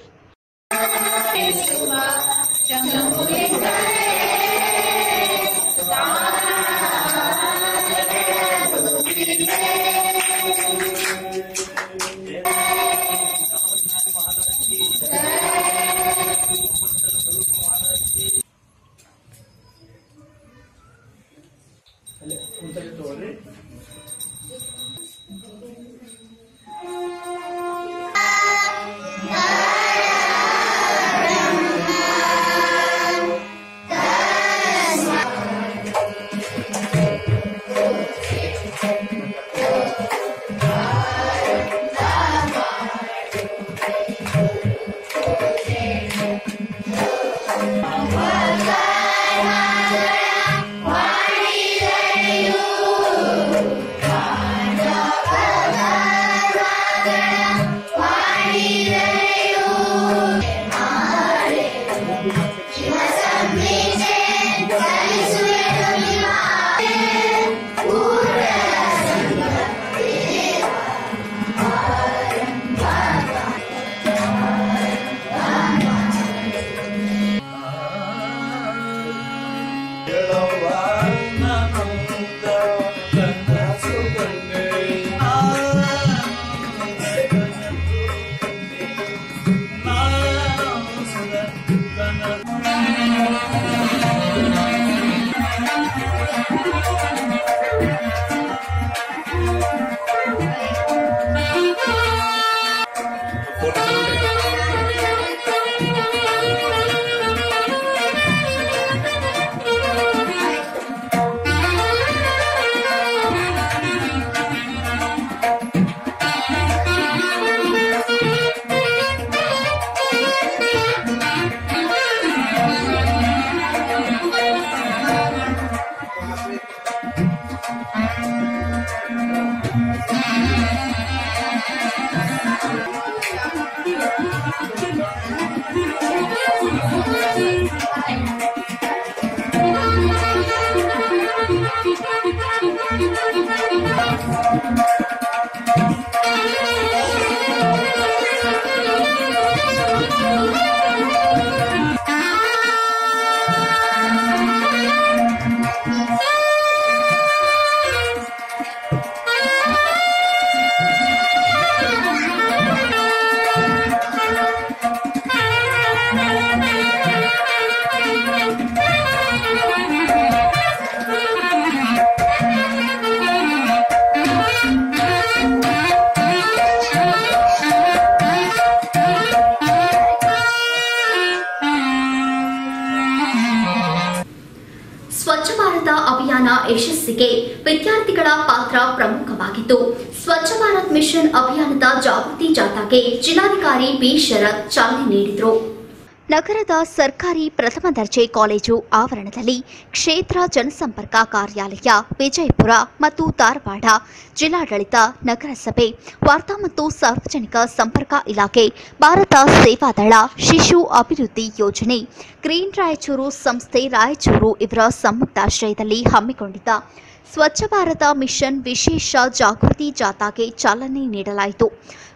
ಸ್ವಚ್ಛ ಭಾರತ ಅಭಿಯಾನ ಯಶಸ್ಸಿಗೆ ವಿದ್ಯಾರ್ಥಿಗಳ ಪಾತ್ರ ಪ್ರಮುಖವಾಗಿತ್ತು. ಸ್ವಚ್ಛ ಭಾರತ್ ಮಿಷನ್ ಅಭಿಯಾನದ ಜಾಗೃತಿ ಜಾಥಾಗೆ ಜಿಲ್ಲಾಧಿಕಾರಿ ಬಿ ಶರತ್ ಚಾಲನೆ ನೀಡಿದರು. ನಗರದ ಸರ್ಕಾರಿ ಪ್ರಥಮ ದರ್ಜೆ ಕಾಲೇಜು ಆವರಣದಲ್ಲಿ ಕ್ಷೇತ್ರ ಜನಸಂಪರ್ಕ ಕಾರ್ಯಾಲಯ ವಿಜಯಪುರ ಮತ್ತು ಧಾರವಾಡ ಜಿಲ್ಲಾಡಳಿತ ನಗರಸಭೆ ವಾರ್ತಾ ಮತ್ತು ಸಾರ್ವಜನಿಕ ಸಂಪರ್ಕ ಇಲಾಖೆ ಭಾರತ ಸೇವಾದಳ ಶಿಶು ಅಭಿವೃದ್ಧಿ ಯೋಜನೆ ಗ್ರೀನ್ ರಾಯಚೂರು ಸಂಸ್ಥೆ ರಾಯಚೂರು ಇವರ ಸಂಯುಕ್ತಾಶ್ರಯದಲ್ಲಿ ಹಮ್ಮಿಕೊಂಡಿದ್ದ ಸ್ವಚ್ಛ ಭಾರತ ಮಿಷನ್ ವಿಶೇಷ ಜಾಗೃತಿ ಜಾಥಾಗೆ ಚಾಲನೆ ನೀಡಲಾಯಿತು.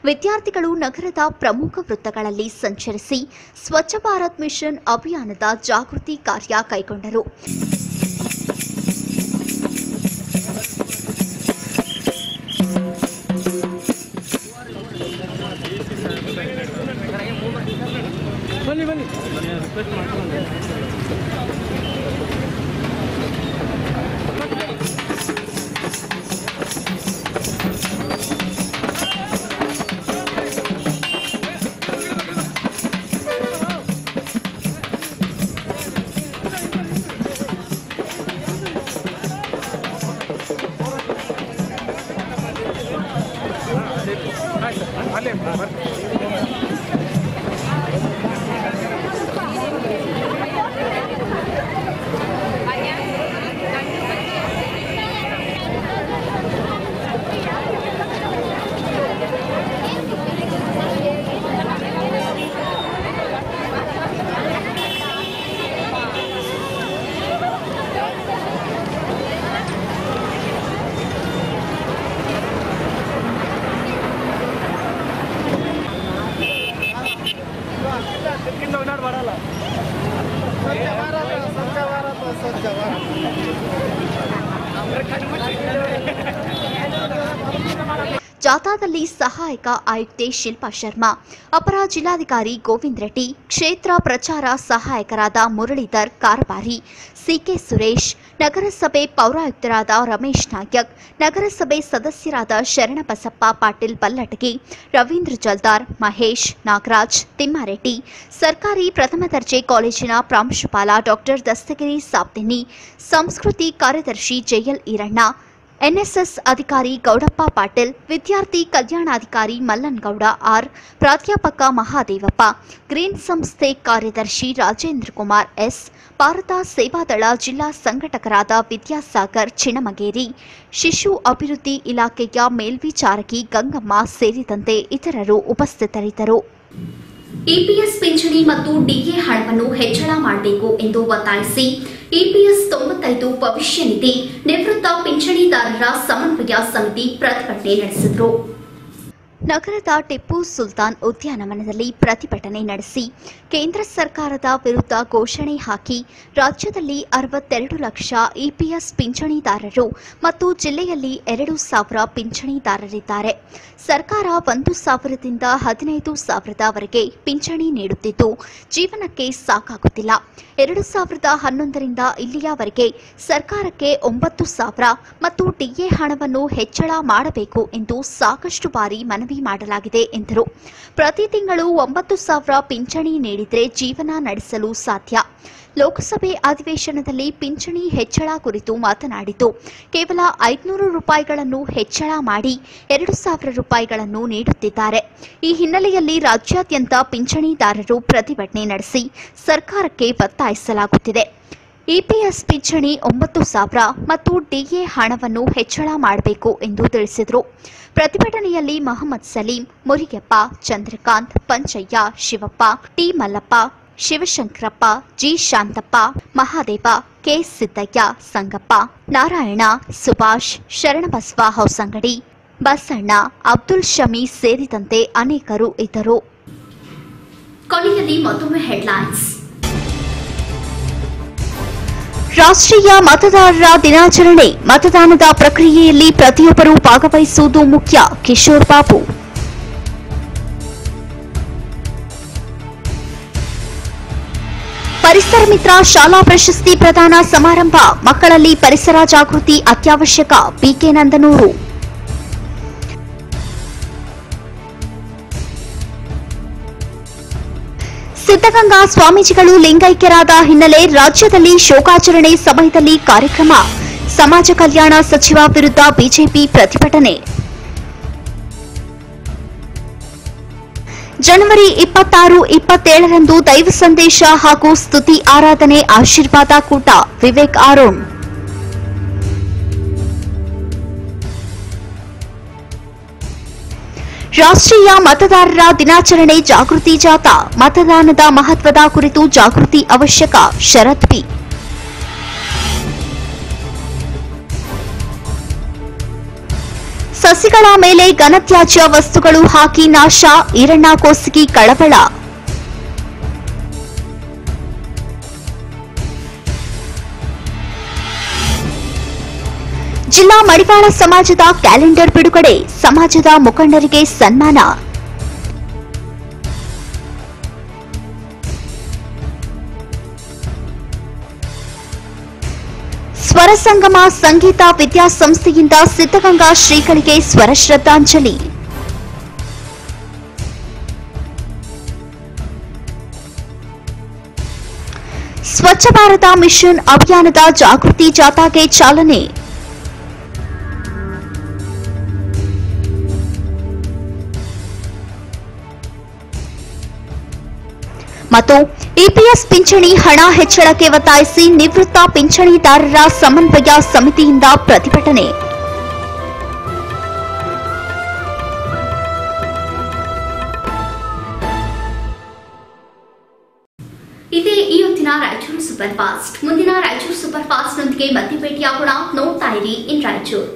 ವಿದ್ಯಾರ್ಥಿಗಳು ನಗರದ ಪ್ರಮುಖ ವೃತ್ತಗಳಲ್ಲಿ ಸಂಚರಿಸಿ ಸ್ವಚ್ಛ ಭಾರತ್ ಮಿಷನ್ ಅಭಿಯಾನದ ಜಾಗೃತಿ ಕಾರ್ಯ ಕೈಗೊಂಡರು. ಜಾಥಾದಲ್ಲಿ ಸಹಾಯಕ ಆಯುಕ್ತೆ ಶಿಲ್ಪಾ ಶರ್ಮಾ, ಅಪರ ಜಿಲ್ಲಾಧಿಕಾರಿ ಗೋವಿಂದ್ ರೆಡ್ಡಿ, ಕ್ಷೇತ್ರ ಪ್ರಚಾರ ಸಹಾಯಕರಾದ ಮುರಳೀಧರ್ ಕಾರಬಾರಿ, ಸಿಕೆ ಸುರೇಶ್, ನಗರಸಭೆ ಪೌರಾಯುಕ್ತರಾದ ರಮೇಶ್ ನಾಯಕ್, ನಗರಸಭೆ ಸದಸ್ಯರಾದ ಶರಣಬಸಪ್ಪ ಪಾಟೀಲ್ ಬಲ್ಲಟಗಿ, ರವೀಂದ್ರ ಜಲ್ದಾರ್, ಮಹೇಶ್, ನಾಗರಾಜ್, ತಿಮ್ಮಾರೆಡ್ಡಿ, ಸರ್ಕಾರಿ ಪ್ರಥಮ ದರ್ಜೆ ಕಾಲೇಜಿನ ಪ್ರಾಂಶುಪಾಲ ಡಾ ದಸ್ತಗಿರಿ ಸಾಪ್ತಿನಿ, ಸಂಸ್ಕೃತಿ ಕಾರ್ಯದರ್ಶಿ ಜೆಎಲ್ ಈರಣ್ಣ, ಎನ್ಎಸ್ಎಸ್ ಅಧಿಕಾರಿ ಗೌಡಪ್ಪ ಪಾಟೀಲ್, ವಿದ್ಯಾರ್ಥಿ ಕಲ್ಯಾಣಾಧಿಕಾರಿ ಮಲ್ಲನಗೌಡ ಆರ್, ಪ್ರಾಧ್ಯಾಪಕ ಮಹಾದೇವಪ್ಪ, ಗ್ರೀನ್ ಸಂಸ್ಥೆ ಕಾರ್ಯದರ್ಶಿ ರಾಜೇಂದ್ರ ಕುಮಾರ್ ಎಸ್, ಭಾರತ ಸೇವಾದಳ ಜಿಲ್ಲಾ ಸಂಘಟಕರಾದ ವಿದ್ಯಾಸಾಗರ್ ಚಿಣಮಗೇರಿ, ಶಿಶು ಅಭಿವೃದ್ಧಿ ಇಲಾಖೆಯ ಮೇಲ್ವಿಚಾರಕಿ ಗಂಗಮ್ಮ ಸೇರಿದಂತೆ ಇತರರು ಉಪಸ್ಥಿತರಿದ್ದರು. ಇಪಿಎಸ್ ಪಿಂಚಣಿ ಮತ್ತು ಡಿಎ ಹಣವನ್ನು ಹೆಚ್ಚಳ ಮಾಡಬೇಕು ಎಂದು ಒತ್ತಾಯಿಸಿ ಇಪಿಎಸ್ 95 ಭವಿಷ್ಯ ನಿಧಿ ನಿವೃತ್ತ ಪಿಂಚಣಿದಾರರ ಸಮನ್ವಯ ಸಮಿತಿ ಪ್ರತಿಭಟನೆ ನಡೆಸಿದರು. ನಗರದ ಟಿಪ್ಪು ಸುಲ್ತಾನ್ ಉದ್ಯಾನವನದಲ್ಲಿ ಪ್ರತಿಭಟನೆ ನಡೆಸಿ ಕೇಂದ್ರ ಸರ್ಕಾರದ ವಿರುದ್ಧ ಘೋಷಣೆ ಹಾಕಿ ರಾಜ್ಯದಲ್ಲಿ 62 ಲಕ್ಷ ಇಪಿಎಸ್ ಪಿಂಚಣಿದಾರರು ಮತ್ತು ಜಿಲ್ಲೆಯಲ್ಲಿ 2,000 ಪಿಂಚಣಿದಾರರಿದ್ದಾರೆ. ಸರ್ಕಾರ 1,000ದಿಂದ 15,000ವರೆಗೆ ಪಿಂಚಣಿ ನೀಡುತ್ತಿದ್ದು ಜೀವನಕ್ಕೆ ಸಾಕಾಗುತ್ತಿಲ್ಲ. 2011ರಿಂದ ಇಲ್ಲಿಯವರೆಗೆ ಸರ್ಕಾರಕ್ಕೆ 9,000 ಮತ್ತು ಡಿಎ ಹಣವನ್ನು ಹೆಚ್ಚಳ ಮಾಡಬೇಕು ಎಂದು ಸಾಕಷ್ಟು ಬಾರಿ ಮನವಿ ಮಾಡಲಾಗಿದೆ ಎಂದರು. ಪ್ರತಿ ತಿಂಗಳು 9,000 ಪಿಂಚಣಿ ನೀಡಿದರೆ ಜೀವನ ನಡೆಸಲು ಸಾಧ್ಯ. ಲೋಕಸಭೆ ಅಧಿವೇಶನದಲ್ಲಿ ಪಿಂಚಣಿ ಹೆಚ್ಚಳ ಕುರಿತು ಮಾತನಾಡಿದ್ದು ಕೇವಲ 500 ರೂಪಾಯಿಗಳನ್ನು ಹೆಚ್ಚಳ ಮಾಡಿ 2,000 ರೂಪಾಯಿಗಳನ್ನು ನೀಡುತ್ತಿದ್ದಾರೆ. ಈ ಹಿನ್ನೆಲೆಯಲ್ಲಿ ರಾಜ್ಯಾದ್ಯಂತ ಪಿಂಚಣಿದಾರರು ಪ್ರತಿಭಟನೆ ನಡೆಸಿ ಸರ್ಕಾರಕ್ಕೆ ಒತ್ತಾಯಿಸಲಾಗುತ್ತಿದೆ. ಇಪಿಎಸ್ ಪಿಂಚಣಿ 9,000 ಮತ್ತು ಡಿಎ ಹಣವನ್ನು ಹೆಚ್ಚಳ ಮಾಡಬೇಕು ಎಂದು ತಿಳಿಸಿದರು. ಪ್ರತಿಭಟನೆಯಲ್ಲಿ Mohammed Salim, Murigeppa, Chandrakant, Panchayya, Shivappa, T Mallappa, Shivashankarappa, G Shantappa, Mahadeva, K Siddayya, Sangappa, Narayana, Subhash, Sharanabasava Hosangadi, Basanna, Abdul Shami ಸೇರಿದಂತೆ ಅನೇಕರು ಇದ್ದರು. ಕೊನೆಯಲ್ಲಿ ಮತ್ತೊಮ್ಮೆ ಹೆಡ್ಲೈನ್ಸ್. ರಾಷ್ಟ್ರೀಯ ಮತದಾರರ ದಿನಾಚರಣೆ, ಮತದಾನದ ಪ್ರಕ್ರಿಯೆಯಲ್ಲಿ ಪ್ರತಿಯೊಬ್ಬರೂ ಭಾಗವಹಿಸುವುದು ಮುಖ್ಯ. ಕಿಶೋರ್ ಬಾಬು. ಪರಿಸರ ಮಿತ್ರ ಶಾಲಾ ಪ್ರಶಸ್ತಿ ಪ್ರದಾನ ಸಮಾರಂಭ, ಮಕ್ಕಳಲ್ಲಿ ಪರಿಸರ ಜಾಗೃತಿ ಅತ್ಯವಶ್ಯಕ. ಬಿಕೆ ನಂದನೂರು. ಸಿದ್ದಗಂಗಾ ಸ್ವಾಮೀಜಿಗಳು ಲಿಂಗೈಕ್ಯರಾದ ಹಿನ್ನೆಲೆ ರಾಜ್ಯದಲ್ಲಿ ಶೋಕಾಚರಣೆ ಸಮಯದಲ್ಲಿ ಕಾರ್ಯಕ್ರಮ. ಸಮಾಜ ಕಲ್ಯಾಣ ಸಚಿವ ವಿರುದ್ಧ ಬಿಜೆಪಿ ಪ್ರತಿಭಟನೆ. ಜನವರಿ 26, 27ರಂದು ದೈವ ಸಂದೇಶ ಹಾಗೂ ಸ್ತುತಿ ಆರಾಧನೆ ಆಶೀರ್ವಾದ ಕೂಟ ವಿವೇಕ್ ಆರೋನ್. ರಾಷ್ಟ್ರೀಯ ಮತದಾರರ ದಿನಾಚರಣೆ ಜಾಗೃತಿ ಜಾಥಾ ಮತದಾನದ ಮಹತ್ವದ ಕುರಿತು ಜಾಗೃತಿ ಅವಶ್ಯಕ ಶರತ್ ಬಿ. ಸಸಿಗಳ ಮೇಲೆ ಘನತ್ಯಾಜ್ಯ ವಸ್ತುಗಳು ಹಾಕಿ ನಾಶ ಈರಣ್ಣ ಕೋಸಿಗಿ ಕಳವಳ. ಜಿಲ್ಲಾ ಮಡಿವಾಳ ಸಮಾಜದ ಕ್ಯಾಲೆಂಡರ್ ಬಿಡುಗಡೆ ಸಮಾಜದ ಮುಖಂಡರಿಗೆ ಸನ್ಮಾನ. ಸ್ವರ ಸಂಗಮ ಸಂಗೀತ ವಿದ್ಯಾಸಂಸ್ಥೆಯಿಂದ ಸಿದ್ಧಗಂಗಾ ಶ್ರೀಗಳಿಗೆ ಸ್ವರ ಶ್ರದ್ಧಾಂಜಲಿ. ಸ್ವಚ್ಛ ಭಾರತ ಮಿಷನ್ ಅಭಿಯಾನದ ಜಾಗೃತಿ ಜಾಥಾಗೆ ಚಾಲನೆ. ಮತ್ತು ಇಪಿಎಸ್ ಪಿಂಚಣಿ ಹಣ ಹೆಚ್ಚಳಕ್ಕೆ ಒತ್ತಾಯಿಸಿ ನಿವೃತ್ತ ಪಿಂಚಣಿದಾರರ ಸಮನ್ವಯ ಸಮಿತಿಯಿಂದ ಪ್ರತಿಭಟನೆ. ಇದೇ ಈ ಹೊತ್ತಿನ ರಾಯಚೂರು ಸೂಪರ್ ಫಾಸ್ಟ್. ಮುಂದಿನ ರಾಯಚೂರು ಸೂಪರ್ ಫಾಸ್ಟ್ನೊಂದಿಗೆ ಮತ್ತೆ ಭೇಟಿಯಾಗೋಣ. ನೋಡ್ತಾ ಇರಿ ಇನ್ ರಾಯಚೂರು.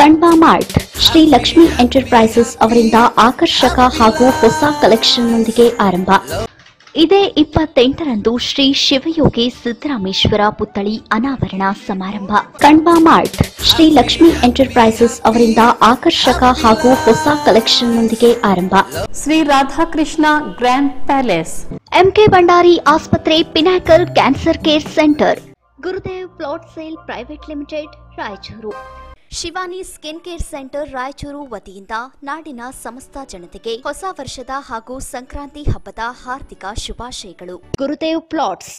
ಕಣ್ವಾ ಮಾರ್ಟ್ ಶ್ರೀ ಲಕ್ಷ್ಮಿ ಎಂಟರ್ಪ್ರೈಸಸ್ ಅವರಿಂದ ಆಕರ್ಷಕ ಹಾಗೂ ಹೊಸ ಕಲೆಕ್ಷನ್ನೊಂದಿಗೆ ಆರಂಭ. ಇದೇ 28ರಂದು ಶ್ರೀ ಶಿವಯೋಗಿ ಸಿದ್ದರಾಮೇಶ್ವರ ಪುತ್ಥಳಿ ಅನಾವರಣ ಸಮಾರಂಭ. ಕಣ್ವಾ ಮಾರ್ಟ್ ಶ್ರೀ ಲಕ್ಷ್ಮಿ ಎಂಟರ್ಪ್ರೈಸಸ್ ಅವರಿಂದ ಆಕರ್ಷಕ ಹಾಗೂ ಹೊಸ ಕಲೆಕ್ಷನ್ನೊಂದಿಗೆ ಆರಂಭ. Shri Radhakrishna grand palace, MK Bhandari ಆಸ್ಪತ್ರೆ, pinnacle cancer care centre, Gurudev plot sale private limited Raichur, Shivani skin care centre Raichur ವತಿಯಿಂದ ನಾಡಿನ ಸಮಸ್ತ ಜನತೆಗೆ ಹೊಸ ವರ್ಷದ ಹಾಗೂ ಸಂಕ್ರಾಂತಿ ಹಬ್ಬದ ಹಾರ್ದಿಕ ಶುಭಾಶಯಗಳು. ಗುರುದೇವ್ ಪ್ಲಾಟ್ಸ್.